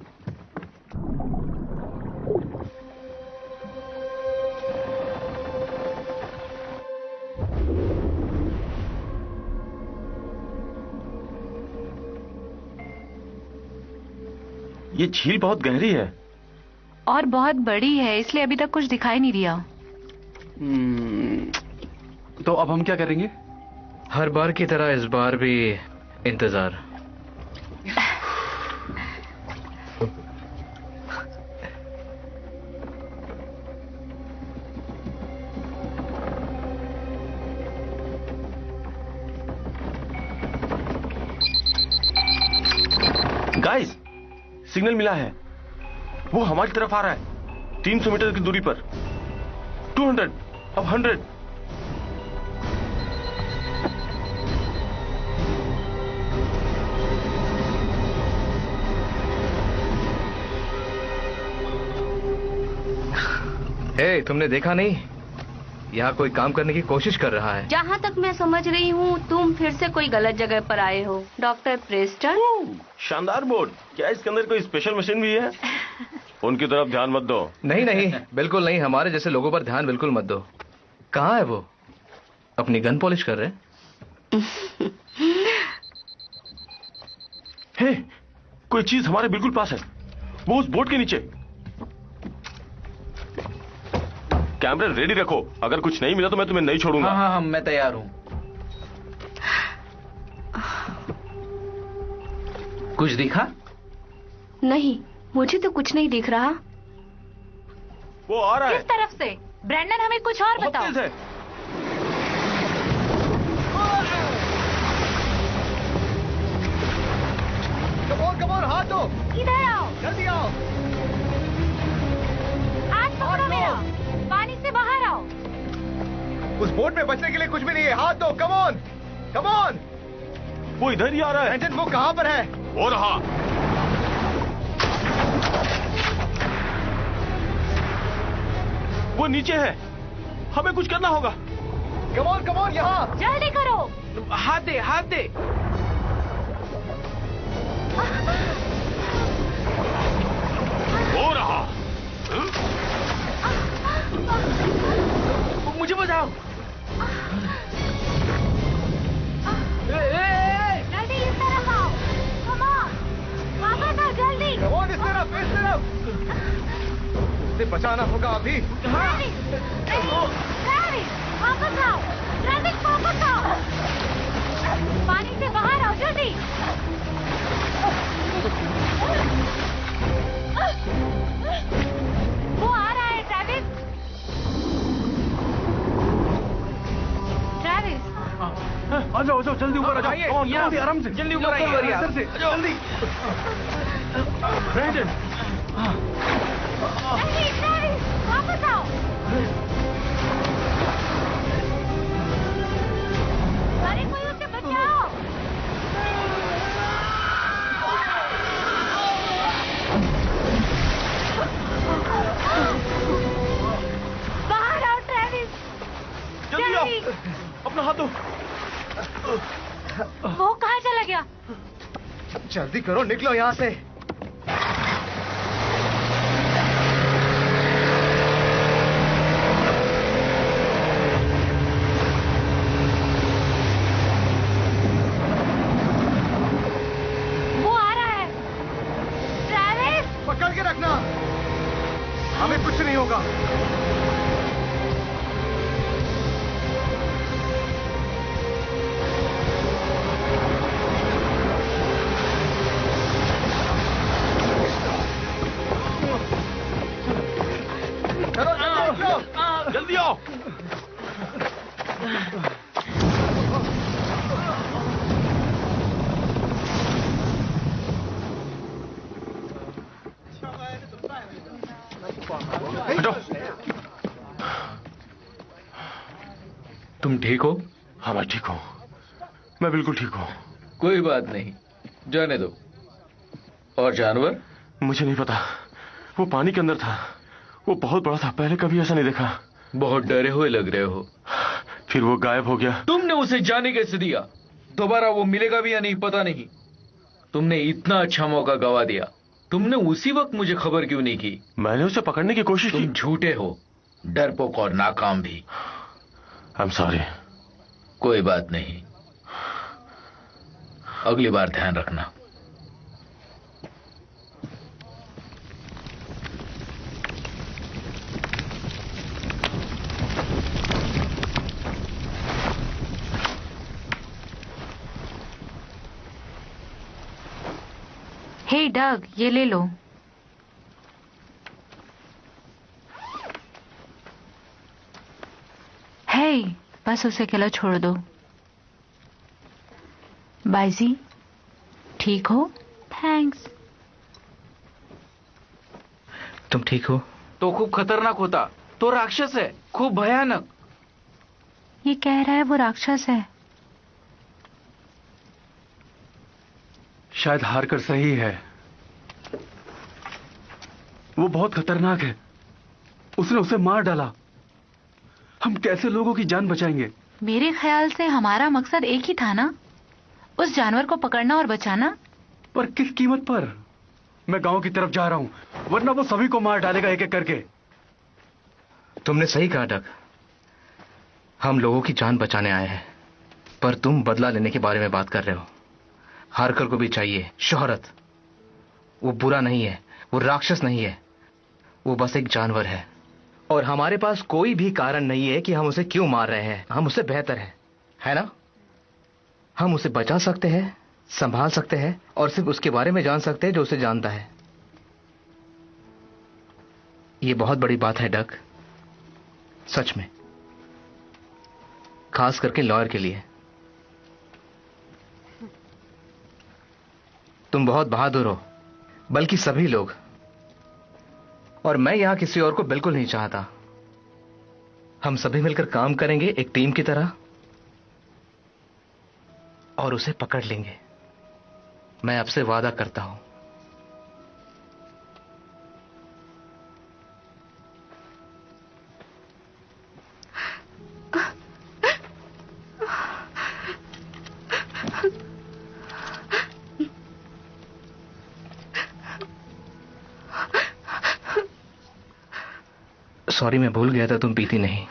ये झील बहुत गहरी है और बहुत बड़ी है, इसलिए अभी तक कुछ दिखाई नहीं दिया। तो अब हम क्या करेंगे? हर बार की तरह इस बार भी इंतजार। गाइस, सिग्नल मिला है। वो हमारी तरफ आ रहा है, 300 मीटर की दूरी पर। 200, अब 100। तुमने देखा नहीं? यहाँ कोई काम करने की कोशिश कर रहा है। जहाँ तक मैं समझ रही हूँ तुम फिर से कोई गलत जगह पर आए हो। Doctor Preston. शानदार बोर्ड। क्या इसके अंदर कोई स्पेशल मशीन भी है? उनकी तरफ ध्यान मत दो। नहीं नहीं, बिल्कुल नहीं। हमारे जैसे लोगों पर ध्यान बिल्कुल मत दो। कहाँ है वो? अपनी गन पॉलिश कर रहे? हे, कोई चीज हमारे बिल्कुल पास है। वो उस बोर्ड के नीचे। कैमरे रेडी रखो। अगर कुछ नहीं मिला तो मैं तुम्हें नहीं छोड़ूंगा। हाँ हाँ, मैं तैयार हूँ। कुछ दिखा? नहीं, मुझे तो कुछ नहीं दिख रहा। वो आ रहा है। किस तरफ से? ब्रैंडन, हमें कुछ और बताओ। तेज है। कमोन, हाथ दो। इधर आओ, जल्दी आओ। हाथ पकड़ो मेरा। पानी से बाहर आओ। उस बोट में बचने के लिए कुछ भी नहीं है। हाथ दो। कमोन। वो इधर ही आ रहा है। ब्रैंडन, वो कहाँ पर है? वो रहा। वो नीचे है। हमें कुछ करना होगा। कमोन, यहाँ। जल्दी करो। हाथ दे। वो रहा। मुझे बचाओ। जल्दी इस तरफ आओ। कम ऑन, वापस आओ जल्दी। कमोन, इस तरफ। उसे बचाना होगा अभी। वापस आओ। वापस आओ। पानी से बाहर आओ जल्दी। वो आ रहा है। ट्रैविस, आ जाओ जल्दी ऊपर आ जाओ। जल्दी, आराम से। जल्दी ऊपर आइए। जल्दी। ब्रैंडन। नहीं, ट्रैविस, वापस आओ। अरे कोई उसे बचाओ। बाहर आओ ट्रैविस। जल्दी आओ। अपना हाथ दो। वो कहाँ चला गया? जल्दी करो, निकलो यहाँ से। वो आ रहा है। ट्रैविस, पकड़ के रखना। हमें कुछ नहीं होगा। जल्दी आओ। हटो। तुम ठीक हो? हाँ, मैं ठीक हूँ। मैं बिल्कुल ठीक हूँ। कोई बात नहीं, जाने दो। और जानवर? मुझे नहीं पता। वो पानी के अंदर था। वो बहुत बड़ा था। पहले कभी ऐसा नहीं देखा। बहुत डरे हुए लग रहे हो। फिर वो गायब हो गया। तुमने उसे जाने कैसे दिया? दोबारा वो मिलेगा भी या नहीं पता नहीं। तुमने इतना अच्छा मौका गवा दिया। तुमने उसी वक्त मुझे खबर क्यों नहीं की? मैंने उसे पकड़ने की कोशिश की। तुम झूठे हो, डरपोक और नाकाम भी। I am sorry. कोई बात नहीं, अगली बार ध्यान रखना। डग, ये ले लो। हे, बस उसे अकेला छोड़ दो। बाइजी, ठीक हो? थैंक्स। तुम ठीक हो? तो खूप खतरनाक होता, तो राक्षस है, खूप भयानक। ये कह रहा है वो राक्षस है। शायद हारकर सही है। वो बहुत खतरनाक है। उसने उसे मार डाला। हम कैसे लोगों की जान बचाएंगे? मेरे ख्याल से हमारा मकसद एक ही था ना, उस जानवर को पकड़ना और बचाना। पर किस कीमत पर? मैं गांव की तरफ जा रहा हूं, वरना वो सभी को मार डालेगा एक एक करके। तुमने सही कहा डग, हम लोगों की जान बचाने आए हैं, पर तुम बदला लेने के बारे में बात कर रहे हो। हारकर को भी चाहिए शोहरत। वो बुरा नहीं है, वो राक्षस नहीं है, वो बस एक जानवर है। और हमारे पास कोई भी कारण नहीं है कि हम उसे क्यों मार रहे हैं। हम उससे बेहतर हैं, है ना? हम उसे बचा सकते हैं, संभाल सकते हैं, और सिर्फ उसके बारे में जान सकते हैं जो उसे जानता है। ये बहुत बड़ी बात है डग, सच में, खास करके लॉयर के लिए। तुम बहुत बहादुर हो, बल्कि सभी लोग। और मैं यहां किसी और को बिल्कुल नहीं चाहता। हम सभी मिलकर काम करेंगे एक टीम की तरह, और उसे पकड़ लेंगे। मैं आपसे वादा करता हूं। सॉरी, मैं भूल गया था तुम पीती नहीं।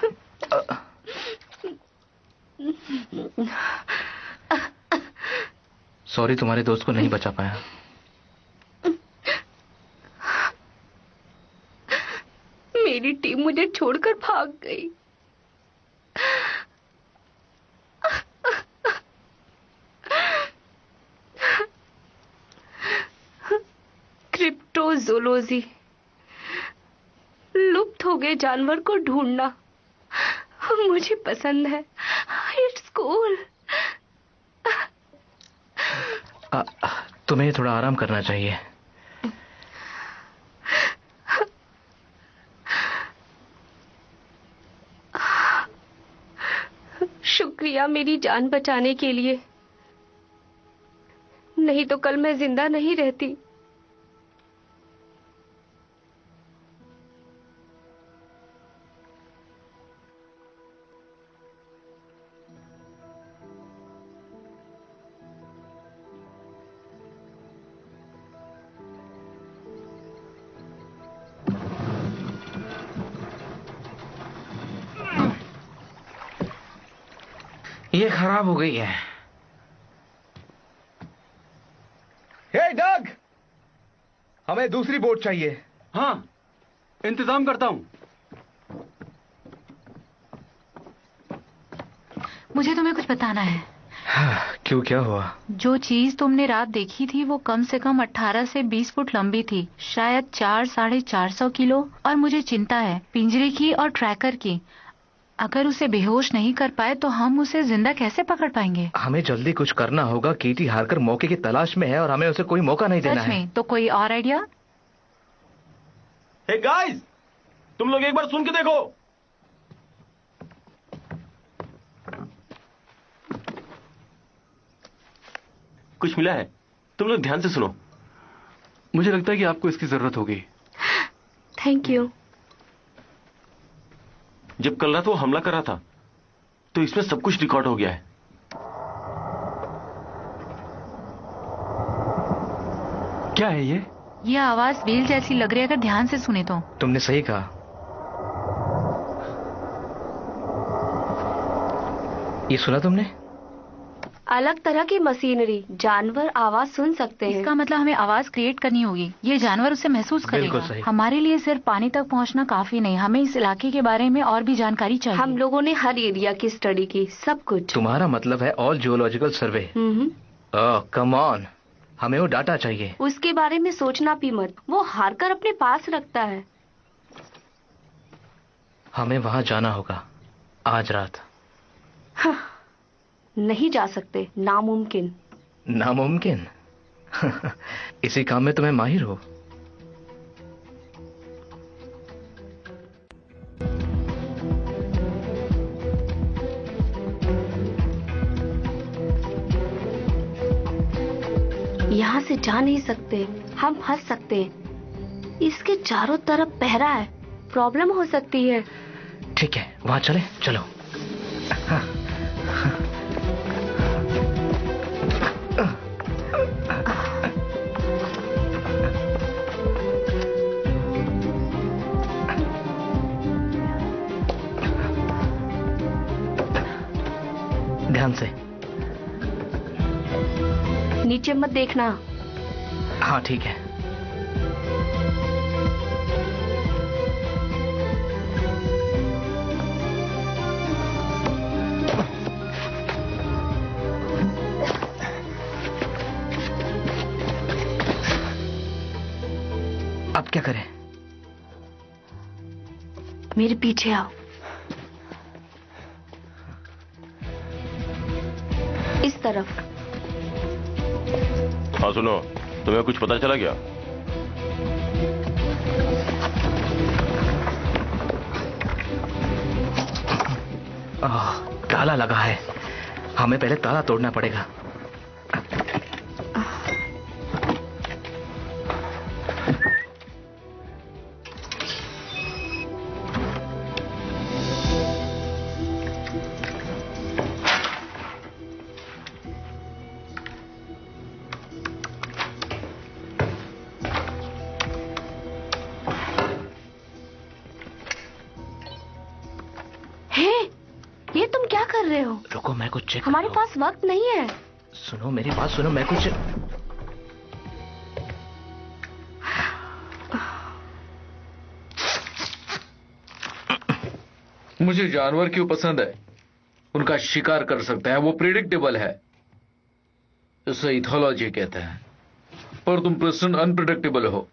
सॉरी, तुम्हारे दोस्त को नहीं बचा पाया। मेरी टीम मुझे छोड़कर भाग गई। क्रिप्टोजोलॉजी, लुप्त हो गए जानवर को ढूंढना मुझे पसंद है। It's cool. तुम्हें थोड़ा आराम करना चाहिए। शुक्रिया मेरी जान बचाने के लिए, नहीं तो कल मैं जिंदा नहीं रहती। ये खराब हो गई है। हे डग, हमें दूसरी बोट चाहिए। हाँ, इंतजाम करता हूं। मुझे तुम्हें कुछ बताना है। क्यों, क्या हुआ? जो चीज तुमने रात देखी थी वो कम से कम 18 से 20 फुट लंबी थी, शायद 400-450 किलो। और मुझे चिंता है पिंजरे की और ट्रैकर की। अगर उसे बेहोश नहीं कर पाए तो हम उसे जिंदा कैसे पकड़ पाएंगे? हमें जल्दी कुछ करना होगा। केटी हारकर मौके की तलाश में है और हमें उसे कोई मौका नहीं देना है। सच में? तो कोई और आइडिया? हे गाइस, तुम लोग एक बार सुन के देखो। कुछ मिला है, तुम लोग ध्यान से सुनो। मुझे लगता है कि आपको इसकी जरूरत होगी। Thank you. जब कल रात वो हमला कर रहा था तो इसमें सब कुछ रिकॉर्ड हो गया है। क्या है ये? ये आवाज बेल जैसी लग रही है, अगर ध्यान से सुने तो। तुमने सही कहा। ये सुना तुमने? अलग तरह की मशीनरी, जानवर आवाज सुन सकते हैं। इसका मतलब हमें आवाज क्रिएट करनी होगी। ये जानवर उसे महसूस करेगा। हमारे लिए सिर्फ पानी तक पहुंचना काफी नहीं, हमें इस इलाके के बारे में और भी जानकारी चाहिए। हम लोगों ने हर एरिया की स्टडी की, सब कुछ। तुम्हारा मतलब है all geological survey? Come on, हमें वो डाटा चाहिए। उसके बारे में सोचना भी मत, वो हार कर अपने पास रखता है। हमें वहां जाना होगा आज रात। हाँ, नहीं जा सकते, नामुमकिन। नामुमकिन? इसी काम में तुम्हें माहिर हो। यहाँ से जा नहीं सकते, हम फंस सकते हैं। इसके चारों तरफ पहरा है, प्रॉब्लम हो सकती है। ठीक है, वहां चले, चलो। ध्यान से। नीचे मत देखना। हाँ ठीक है। अब क्या करें? मेरे पीछे आओ। इस तरफ। हाँ सुनो, तुम्हें कुछ पता चला क्या? ताला लगा है, हमें पहले ताला तोड़ना पड़ेगा। रुको, मैं कुछ चेक। हमारे पास वक्त नहीं है। सुनो मेरी बात सुनो, मैं कुछ। मुझे जानवर क्यों पसंद है? उनका शिकार कर सकता है, वो प्रिडिक्टेबल है, इसे इथोलॉजी कहते हैं। पर तुम प्रेस्टन अनप्रिडिक्टेबल हो,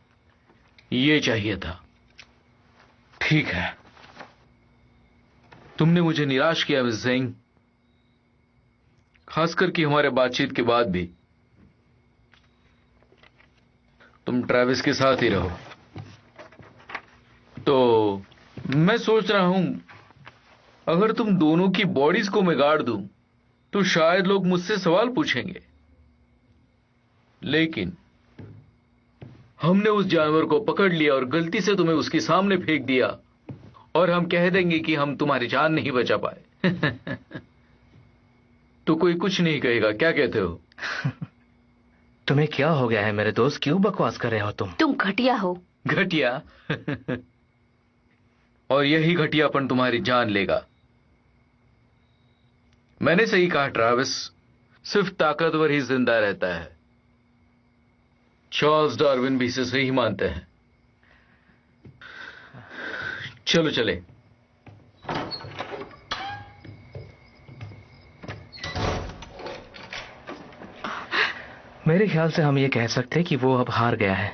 ये चाहिए था। ठीक है, तुमने मुझे निराश किया मिस सिंह, खासकर कि हमारे बातचीत के बाद भी। तुम ट्रेविस के साथ ही रहो। तो मैं सोच रहा हूं, अगर तुम दोनों की बॉडीज को मैं गाड़ दूं तो शायद लोग मुझसे सवाल पूछेंगे, लेकिन हमने उस जानवर को पकड़ लिया और गलती से तुम्हें उसके सामने फेंक दिया, और हम कह देंगे कि हम तुम्हारी जान नहीं बचा पाए। तो कोई कुछ नहीं कहेगा, क्या कहते हो? तुम्हें क्या हो गया है मेरे दोस्त, क्यों बकवास कर रहे हो तुम? तुम घटिया हो। घटिया? और यही घटियापन तुम्हारी जान लेगा। मैंने सही कहा ट्रेविस, सिर्फ ताकतवर ही जिंदा रहता है। चार्ल्स डार्विन भी इसे सही मानते हैं। चलो चले। मेरे ख्याल से हम ये कह सकते हैं कि वो अब हार गया है।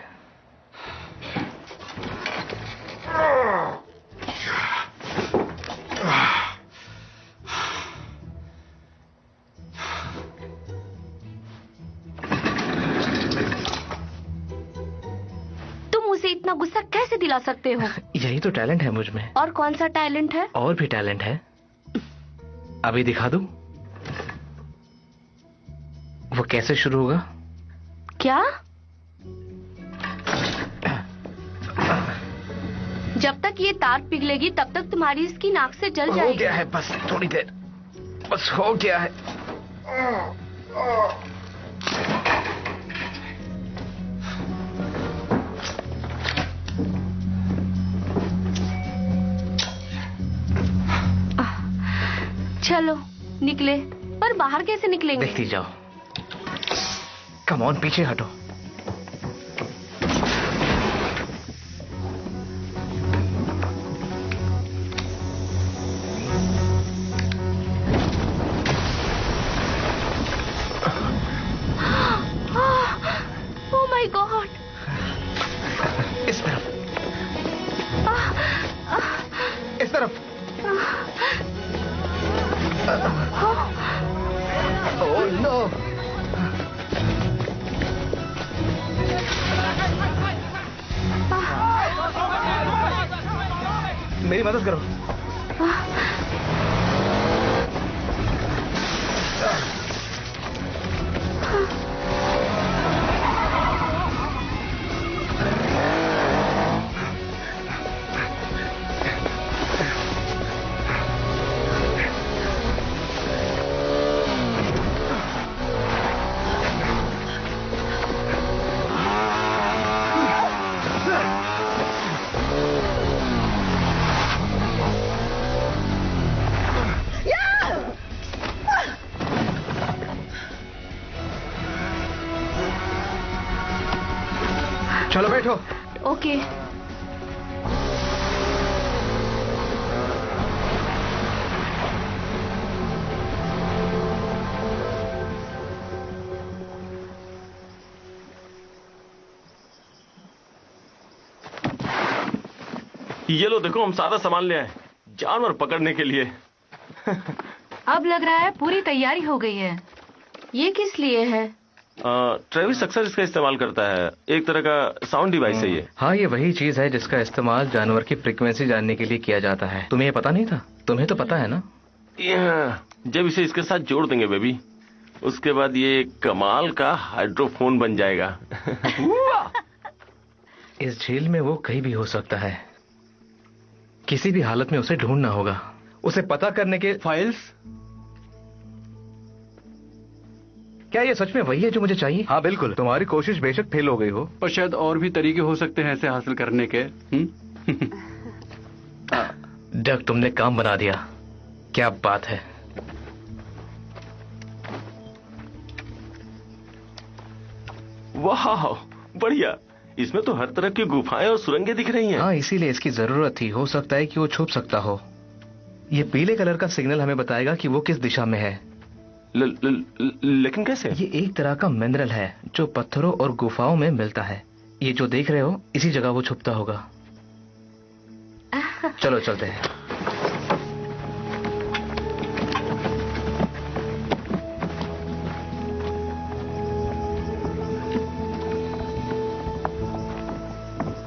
तुम उसे इतना गुस्सा कैसे दिला सकते हो? यही तो टैलेंट है मुझ में। और कौन सा टैलेंट है? और भी टैलेंट है, अभी दिखा दूं। वो कैसे शुरू होगा? क्या? जब तक ये तार पिघलेगी तब तक तुम्हारी इसकी नाक से जल जाएगी। हो गया है, बस थोड़ी देर, बस हो गया है। चलो निकले, पर बाहर कैसे निकलेंगे? देखती जाओ। कम ऑन, पीछे हटो। इस तरफ, इस तरफ। Oh no. मेरी मदद करो। चलो बैठो। ओके। ये लो देखो, हम सारा सामान ले आए जानवर पकड़ने के लिए। अब लग रहा है पूरी तैयारी हो गई है। ये किस लिए है? ट्रेविस अक्सर इसका इस्तेमाल करता है, एक तरह का साउंड डिवाइस है ये। हाँ, ये वही चीज है जिसका इस्तेमाल जानवर की फ्रीक्वेंसी जानने के लिए किया जाता है। तुम्हें ये पता नहीं था? तुम्हें तो पता है ना? जब इसे इसके साथ जोड़ देंगे बेबी, उसके बाद ये कमाल का हाइड्रोफोन बन जाएगा। इस झील में वो कहीं भी हो सकता है। किसी भी हालत में उसे ढूंढना होगा। उसे पता करने के फाइल्स। क्या ये सच में वही है जो मुझे चाहिए? हाँ बिल्कुल। तुम्हारी कोशिश बेशक फेल हो गई हो, पर शायद और भी तरीके हो सकते हैं इसे हासिल करने के। डग, तुमने काम बना दिया। क्या बात है। वाह बढ़िया, इसमें तो हर तरह की गुफाएं और सुरंगें दिख रही हैं। हाँ, इसीलिए इसकी जरूरत थी। हो सकता है कि वो छुप सकता हो। ये पीले कलर का सिग्नल हमें बताएगा कि वो किस दिशा में है। लेकिन कैसे? ये एक तरह का मिनरल है जो पत्थरों और गुफाओं में मिलता है। ये जो देख रहे हो, इसी जगह वो छुपता होगा। चलो चलते हैं।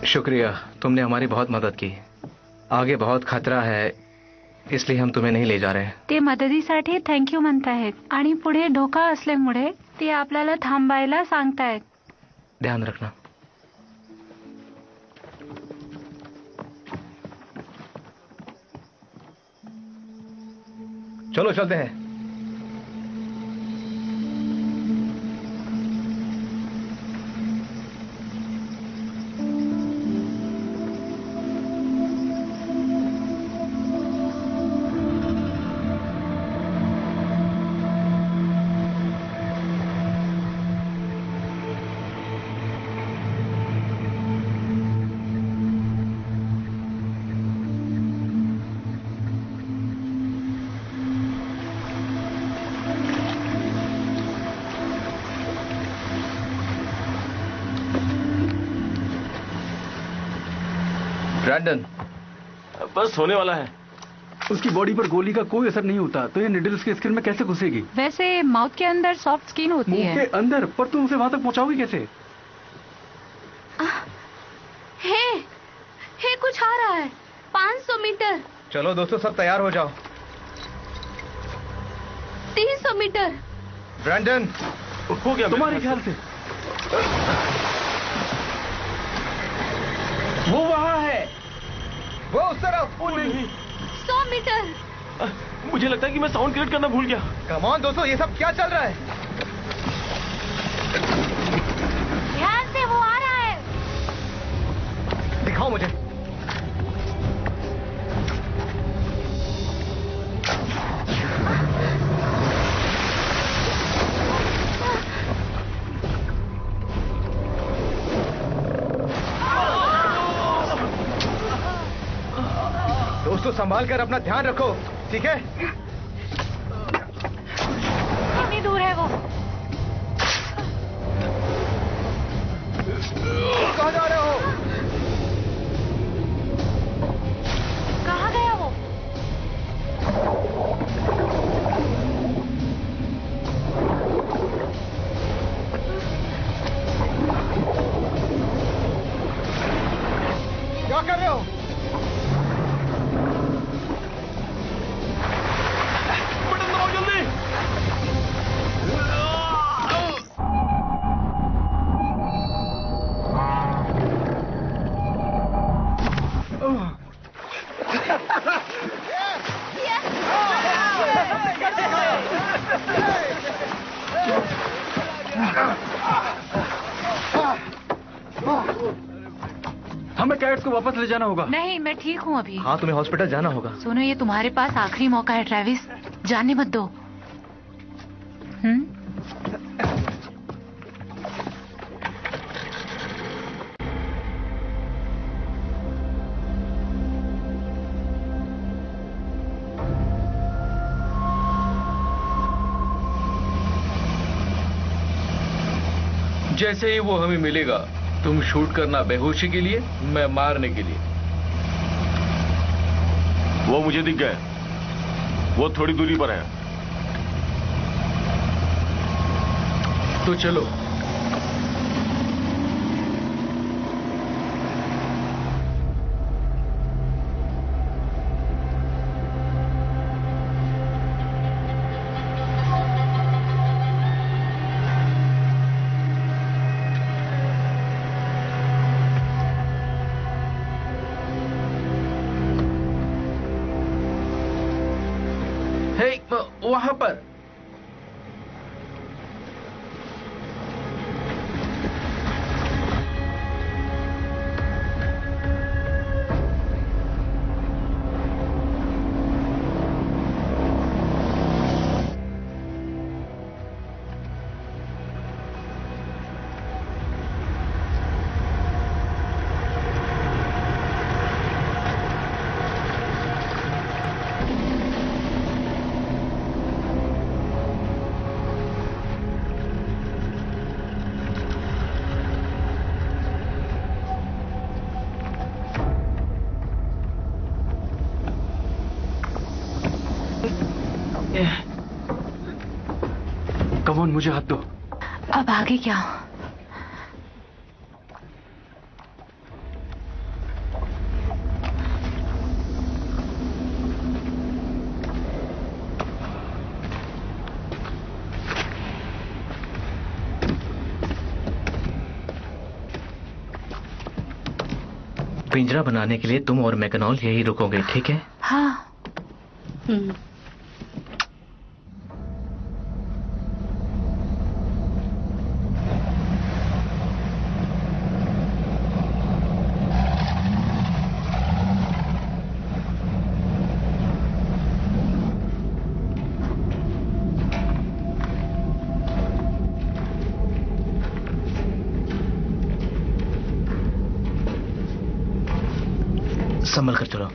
शुक्रिया, तुमने हमारी बहुत मदद की। आगे बहुत खतरा है, इसलिए हम तुम्हें नहीं ले जा रहे। ते मदतीसाठी थँक्यू म्हणतायत आणि पुढे धोका असल्यामुळे ते आपल्याला थांबायला सांगतायत। ध्यान रखना। चलो चलते हैं। ब्रैंडन, बस होने वाला है। उसकी बॉडी पर गोली का कोई असर नहीं होता, तो ये निडल उसके स्किन में कैसे घुसेगी? वैसे माउथ के अंदर सॉफ्ट स्किन होती है। मुंह के अंदर? पर तुम उसे वहां तक पहुंचाओगी कैसे? हे कुछ आ रहा है। 500 मीटर। चलो दोस्तों, सब तैयार हो जाओ। 300 मीटर। ब्रैंडन, हो गया तुम्हारे ख्याल से? वो वहां है। वो उस तरफ। वो नहीं। 100 मीटर। मुझे लगता है कि मैं साउंड क्रिएट करना भूल गया। कम ऑन दोस्तों, ये सब क्या चल रहा है? ध्यान से, वो आ रहा है। दिखाओ मुझे। दोस्तों, संभाल कर अपना ध्यान रखो, ठीक है? कितनी दूर है वो? कहाँ जा रहे हो? कर रहे हो? बटन दबाओ जल्दी। हमें कैट्स को वापस ले जाना होगा। नहीं, मैं ठीक हूँ अभी। हाँ, तुम्हें हॉस्पिटल जाना होगा। सुनो, ये तुम्हारे पास आखिरी मौका है ट्रेविस, जाने मत दो। जैसे ही वो हमें मिलेगा, तुम शूट करना बेहोशी के लिए, मैं मारने के लिए। वो मुझे दिख गए, वो थोड़ी दूरी पर है। तो चलो। वहां पर कमोन, मुझे हाथ दो। अब आगे क्या? पिंजरा बनाने के लिए तुम और मैकनॉल यही रुकोगे, ठीक है? हाँ। संभल कर चलो।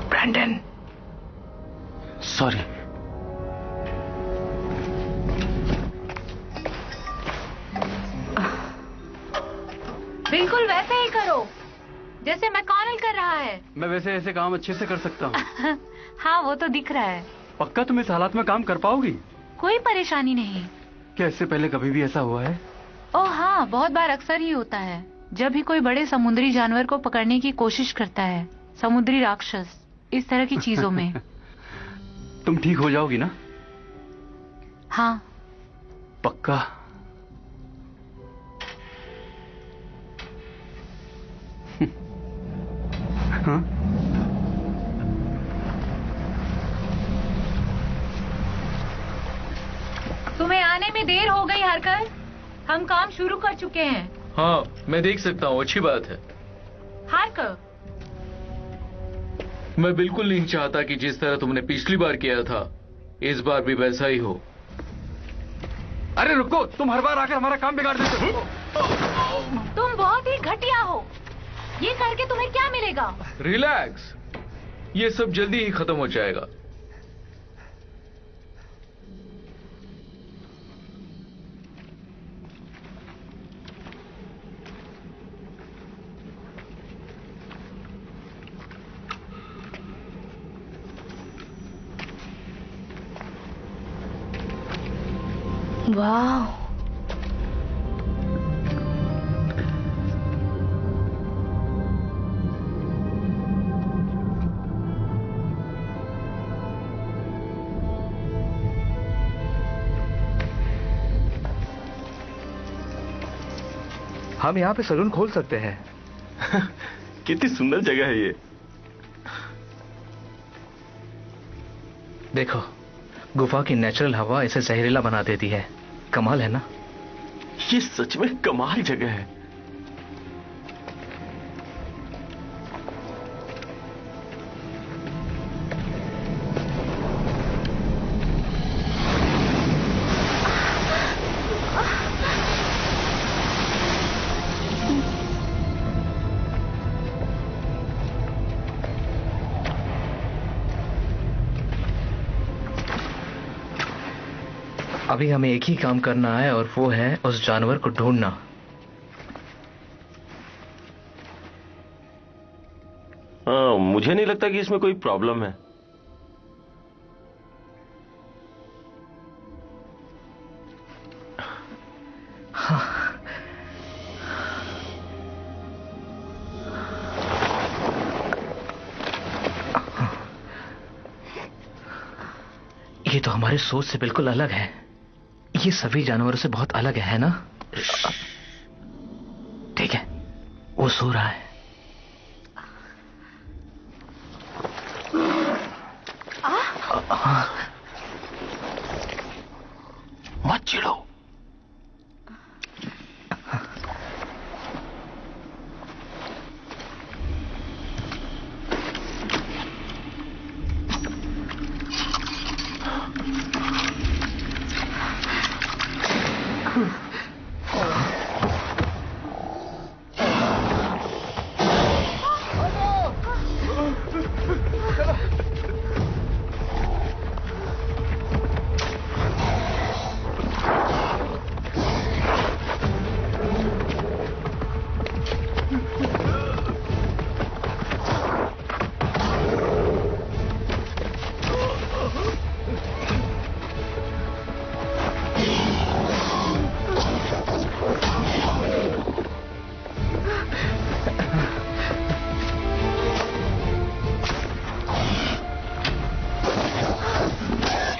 Brandon, sorry. बिल्कुल वैसे ही करो जैसे मैकॉनल कर रहा है। मैं वैसे ऐसे काम अच्छे से कर सकता हूँ। हाँ, वो तो दिख रहा है। पक्का तुम इस हालात में काम कर पाओगी? कोई परेशानी नहीं। क्या इससे पहले कभी भी ऐसा हुआ है? ओह हाँ, बहुत बार अक्सर ही होता है जब भी कोई बड़े समुद्री जानवर को पकड़ने की कोशिश करता है, समुद्री राक्षस, इस तरह की चीजों में। तुम ठीक हो जाओगी ना? हाँ। पक्का? हाँ? तुम्हें आने में देर हो गई हरकर, हम काम शुरू कर चुके हैं। हाँ, मैं देख सकता हूँ, अच्छी बात है। हरकर, मैं बिल्कुल नहीं चाहता कि जिस तरह तुमने पिछली बार किया था, इस बार भी वैसा ही हो। अरे रुको, तुम हर बार आकर हमारा काम बिगाड़ देते हो। तुम बहुत ही घटिया हो। ये करके तुम्हें क्या मिलेगा? रिलैक्स, ये सब जल्दी ही खत्म हो जाएगा। वाह, हम यहाँ पे सलून खोल सकते हैं। कितनी सुंदर जगह है ये। देखो, गुफा की नेचुरल हवा इसे जहरीला बना देती है। कमाल है ना? ये सच में कमाल जगह है। अभी हमें एक ही काम करना है और वो है उस जानवर को ढूंढना। मुझे नहीं लगता कि इसमें कोई प्रॉब्लम है। ये तो हमारे सोच से बिल्कुल अलग है। ये सभी जानवरों से बहुत अलग है ना? ठीक है, वो सो रहा है। मत चिढ़ो।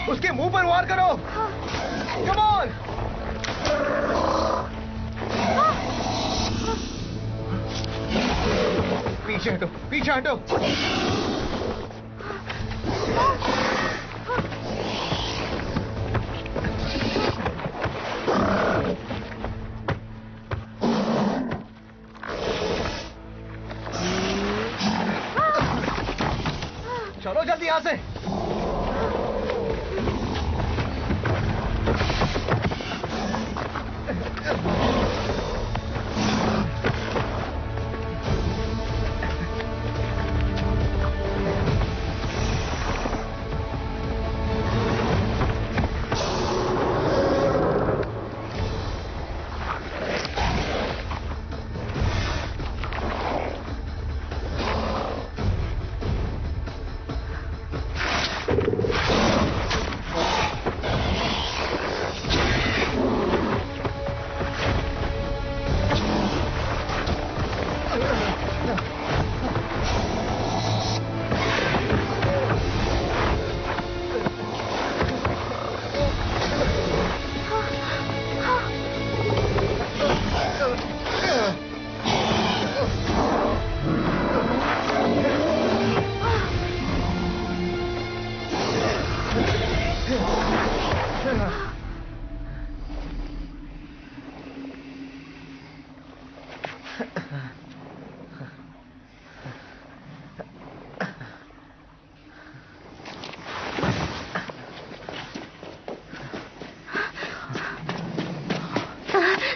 उसके मुंह पर वार करो। Come on. पीछे हटो, पीछे हटो। चलो जल्दी यहां से।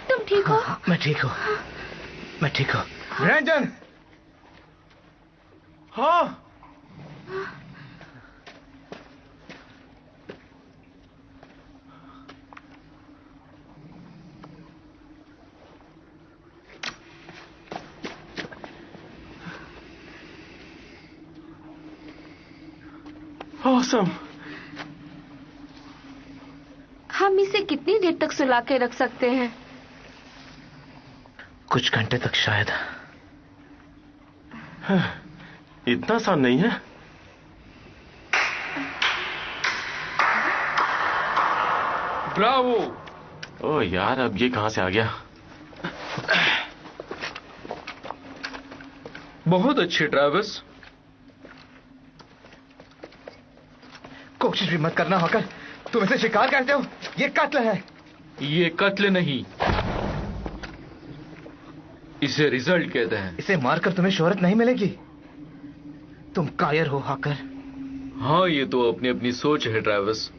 तुम ठीक हो? मैं ठीक हूँ, मैं ठीक हूँ। निरंजन। हाँ। हम हम इसे कितनी देर तक सुला के रख सकते हैं? कुछ घंटे तक शायद। इतना आसान नहीं है। ब्रावो। ओ यार, अब ये कहां से आ गया? बहुत अच्छे ट्रैविस। कोशिश भी मत करना हॉकर, तुम इसे शिकार कहते हो, ये कत्ल है। ये कत्ल नहीं, इसे रिजल्ट कहते हैं। इसे मारकर तुम्हें शोहरत नहीं मिलेगी। तुम कायर हो हॉकर। हाँ, ये तो अपनी अपनी सोच है ट्रैविस।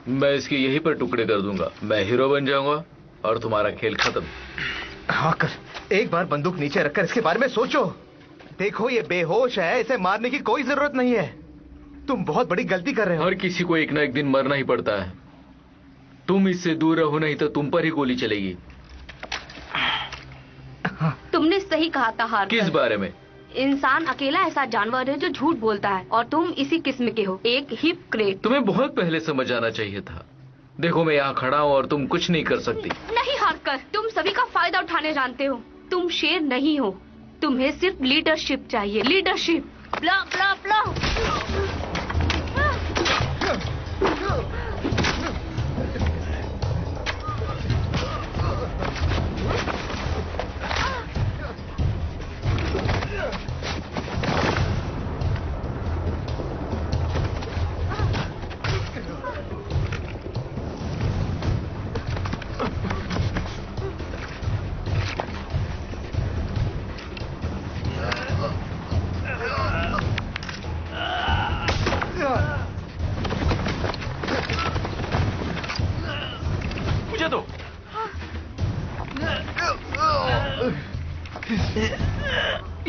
मैं इसके यहीं पर टुकड़े कर दूंगा। मैं हीरो बन जाऊंगा और तुम्हारा खेल खत्म। हॉकर, एक बार बंदूक नीचे रखकर इसके बारे में सोचो। देखो, ये बेहोश है, इसे मारने की कोई जरूरत नहीं है। तुम बहुत बड़ी गलती कर रहे हो। हर किसी को एक ना एक दिन मरना ही पड़ता है। तुम इससे दूर रहो, नहीं तो तुम पर ही गोली चलेगी। तुमने सही कहा था हार्कर। किस बारे में? इंसान अकेला ऐसा जानवर है जो झूठ बोलता है, और तुम इसी किस्म के हो, एक हिपोक्रेट। तुम्हें बहुत पहले समझ आना चाहिए था। देखो, मैं यहाँ खड़ा हूँ और तुम कुछ नहीं कर सकती। नहीं हार्कर, तुम सभी का फायदा उठाने जानते हो। तुम शेर नहीं हो, तुम्हें सिर्फ लीडरशिप चाहिए। लीडरशिप। ब्ला ब्ला ब्ला।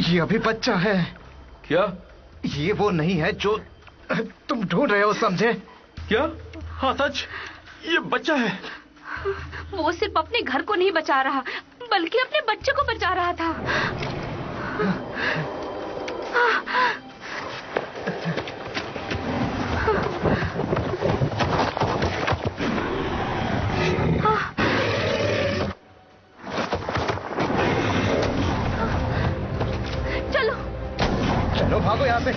ये अभी बच्चा है। क्या? ये वो नहीं है जो तुम ढूंढ रहे हो, समझे? क्या? हाँ सच, ये बच्चा है। वो सिर्फ अपने घर को नहीं बचा रहा, बल्कि अपने बच्चे को बचा रहा था। चलो भागो यहाँ से।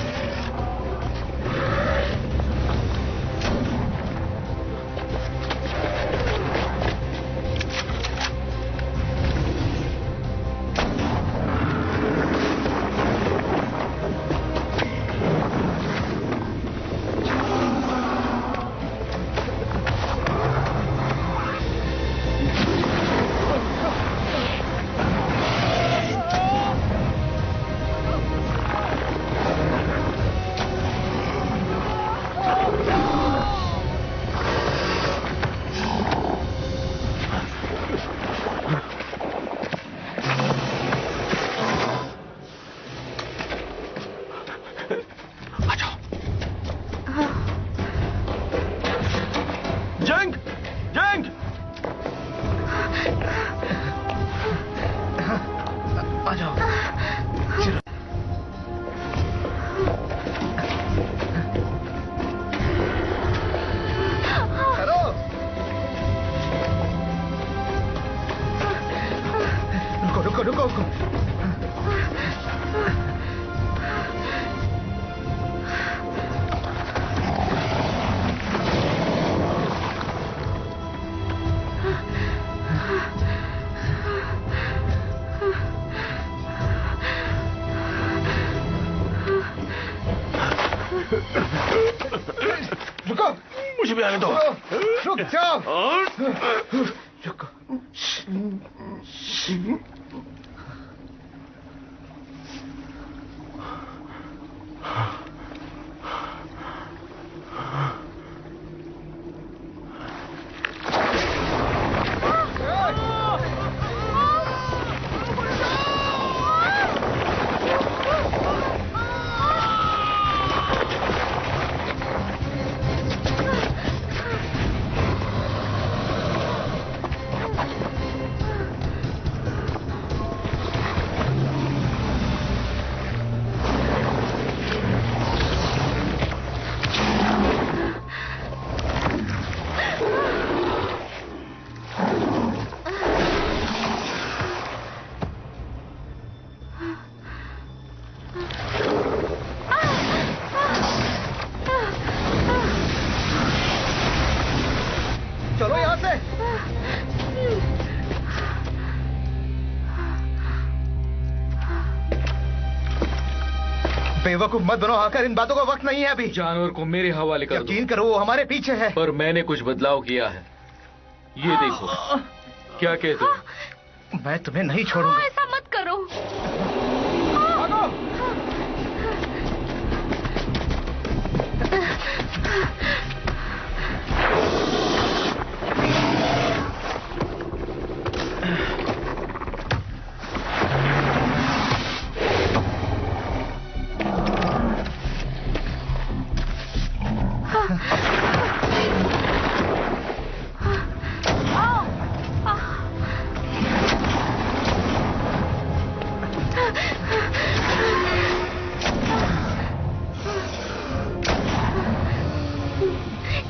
रुको, मुझे भी आने दो। रुक जाओ। रुको। बेवकूफ मत बनो आकर, इन बातों का वक्त नहीं है अभी। जानवर को मेरे हवाले कर दो। यकीन करो वो हमारे पीछे है। पर मैंने कुछ बदलाव किया है, ये देखो। क्या कहते हो? मैं तुम्हें नहीं छोड़ूंगा। ऐसा मत करो।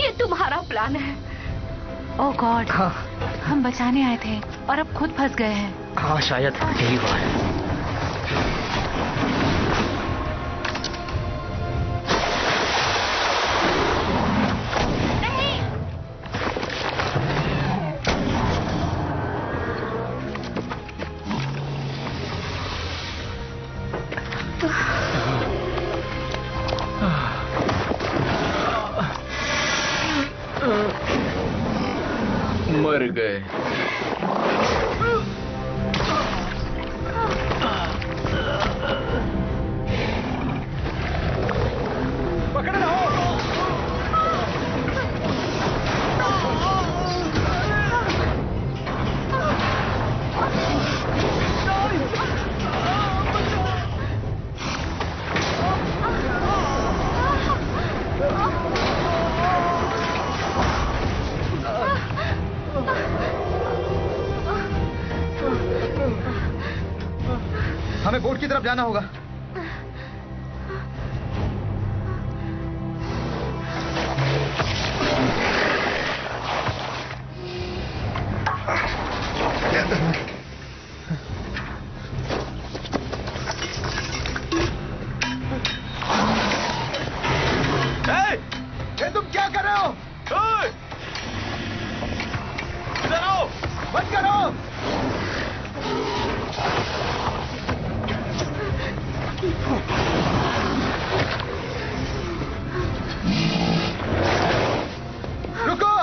ये तुम्हारा प्लान है? ओह गॉड, हम बचाने आए थे और अब खुद फंस गए हैं। हाँ शायद यही हुआ है। मर गए। पकड़े रहो। हमें बोट की तरफ जाना होगा। ये तुम क्या कर रहे हो? इधर आओ, बंद करो। रुको।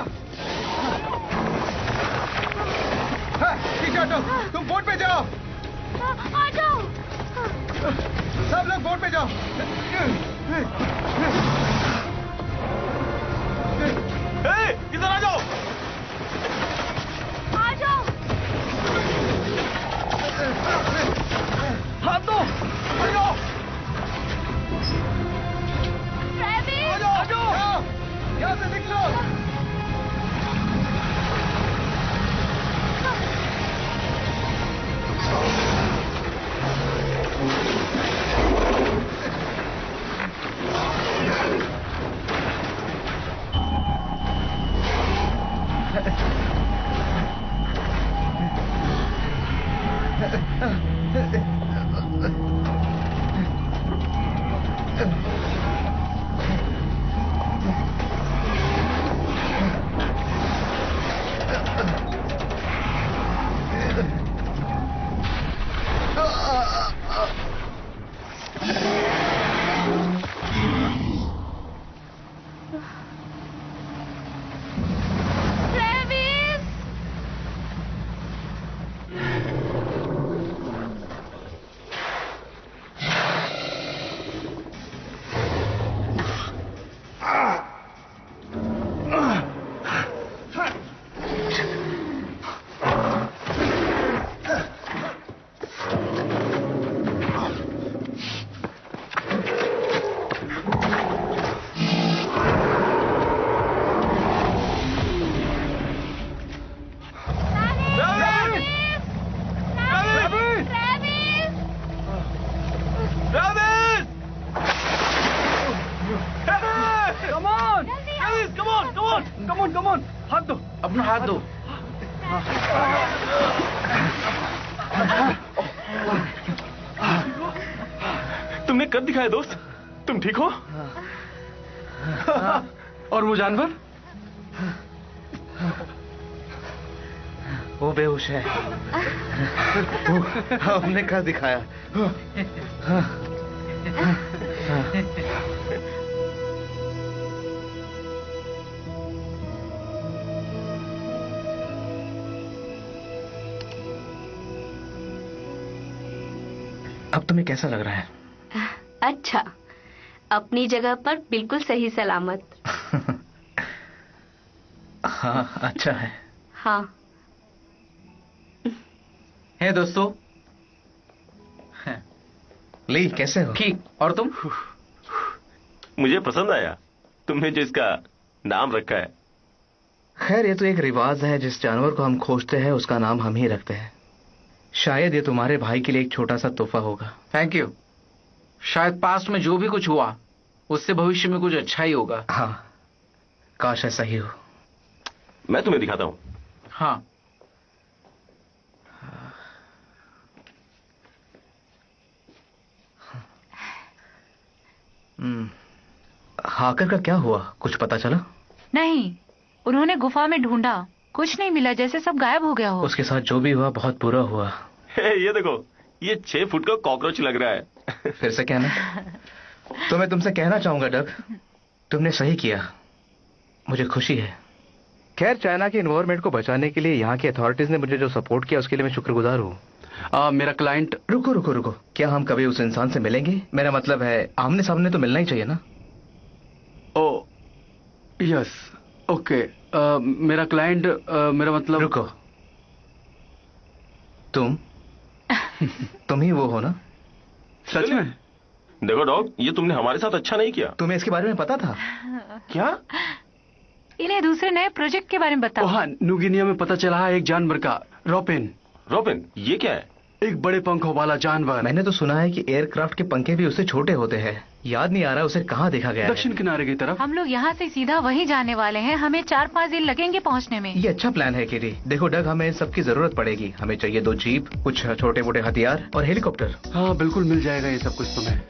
पीछे हटो, तुम बोट पे जाओ। आ जाओ। सब लोग बोट पे जाओ। इधर आ जाओ। आ जाओ। हाथ दो। आ जाओ। आ जाओ, आ जाओ। यहाँ से निकलो। हाथ दो, अपना हाथ दो। तुमने कर दिखाया दोस्त, तुम ठीक हो? और वो जानवर? वो बेहोश है। हमने कर दिखाया। अब तुम्हें कैसा लग रहा है? अच्छा, अपनी जगह पर बिल्कुल सही सलामत। हाँ, अच्छा है। हाँ। है दोस्तों। ली, कैसे हो? ठीक, और तुम? मुझे पसंद आया तुमने जो इसका नाम रखा है। खैर, ये तो एक रिवाज है, जिस जानवर को हम खोजते हैं उसका नाम हम ही रखते हैं। शायद ये तुम्हारे भाई के लिए एक छोटा सा तोहफा होगा। Thank you. शायद पास्ट में जो भी कुछ हुआ उससे भविष्य में कुछ अच्छा ही होगा। हाँ, काश ऐसा ही हो। मैं तुम्हें दिखाता हूँ। हाँ। हाकर का क्या हुआ, कुछ पता चला? नहीं, उन्होंने गुफा में ढूंढा, कुछ नहीं मिला, जैसे सब गायब हो गया हो। उसके साथ जो भी हुआ बहुत बुरा हुआ। ये देखो, ये 6 फुट का कॉकरोच लग रहा है। फिर से कहना। तो मैं तुमसे कहना चाहूंगा डग, तुमने सही किया, मुझे खुशी है। खैर, चाइना के एनवायरमेंट को बचाने के लिए यहाँ की अथॉरिटीज ने मुझे जो सपोर्ट किया उसके लिए मैं शुक्रगुजार हूँ। मेरा क्लाइंट। रुको, क्या हम कभी उस इंसान से मिलेंगे? मेरा मतलब है, आमने सामने तो मिलना ही चाहिए ना। ओ यस, ओके। मेरा क्लाइंट, मेरा मतलब। रुको, तुम ही वो हो ना? सच में? देखो डॉग, ये तुमने हमारे साथ अच्छा नहीं किया। तुम्हें इसके बारे में पता था? क्या? इन्हें दूसरे नए प्रोजेक्ट के बारे में बताओ। हाँ, न्यू गिनिया में पता चला है एक जानवर का, रोपिन। रोपिन, ये क्या है? एक बड़े पंखों वाला जानवर। मैंने तो सुना है कि एयरक्राफ्ट के पंखे भी उससे छोटे होते हैं। याद नहीं आ रहा उसे कहाँ देखा गया है। दक्षिण किनारे की तरफ। हम लोग यहाँ से सीधा वहीं जाने वाले हैं, हमें 4-5 दिन लगेंगे पहुँचने में। ये अच्छा प्लान है किरी। देखो डग, हमें सबकी जरूरत पड़ेगी। हमें चाहिए 2 जीप, कुछ छोटे मोटे हथियार और हेलीकॉप्टर। हाँ, बिल्कुल मिल जाएगा ये सब कुछ तुम्हें।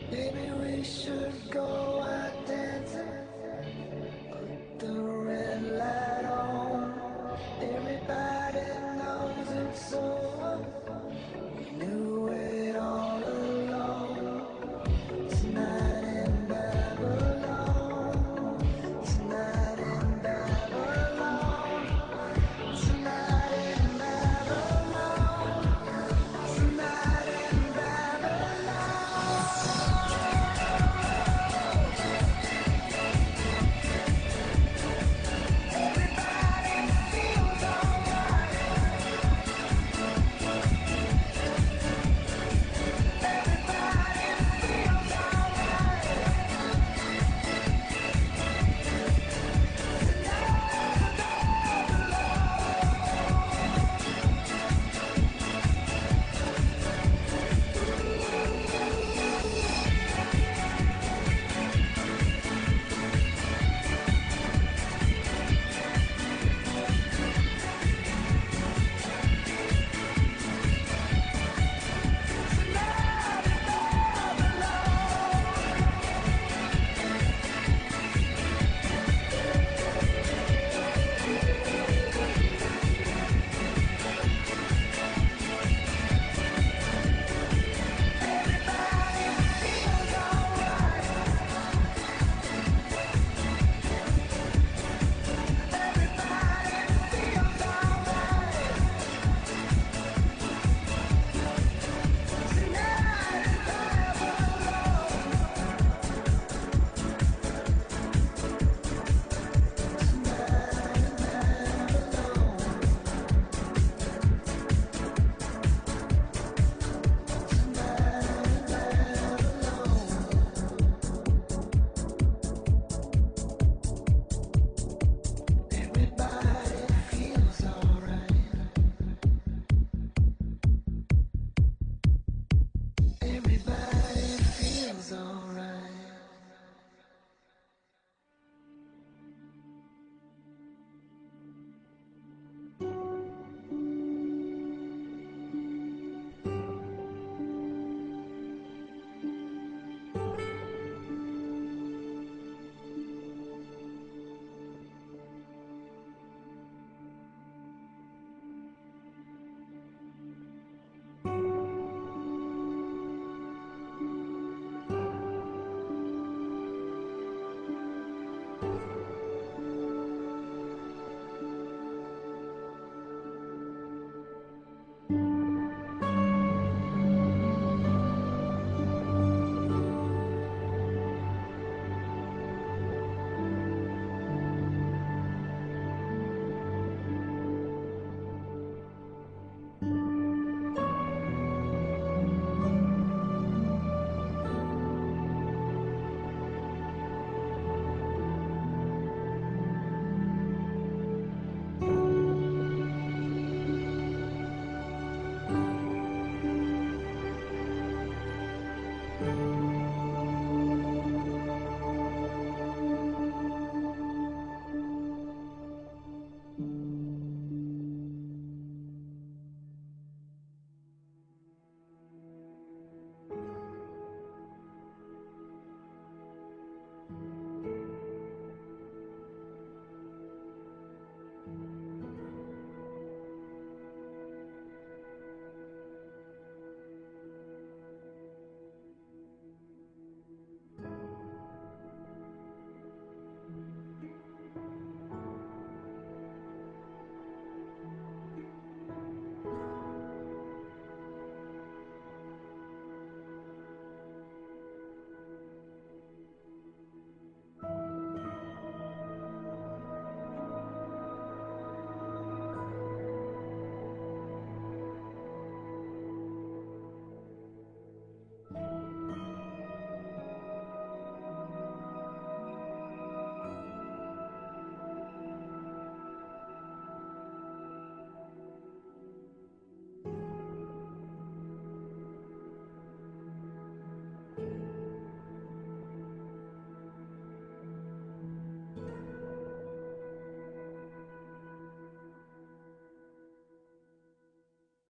Maybe we should go.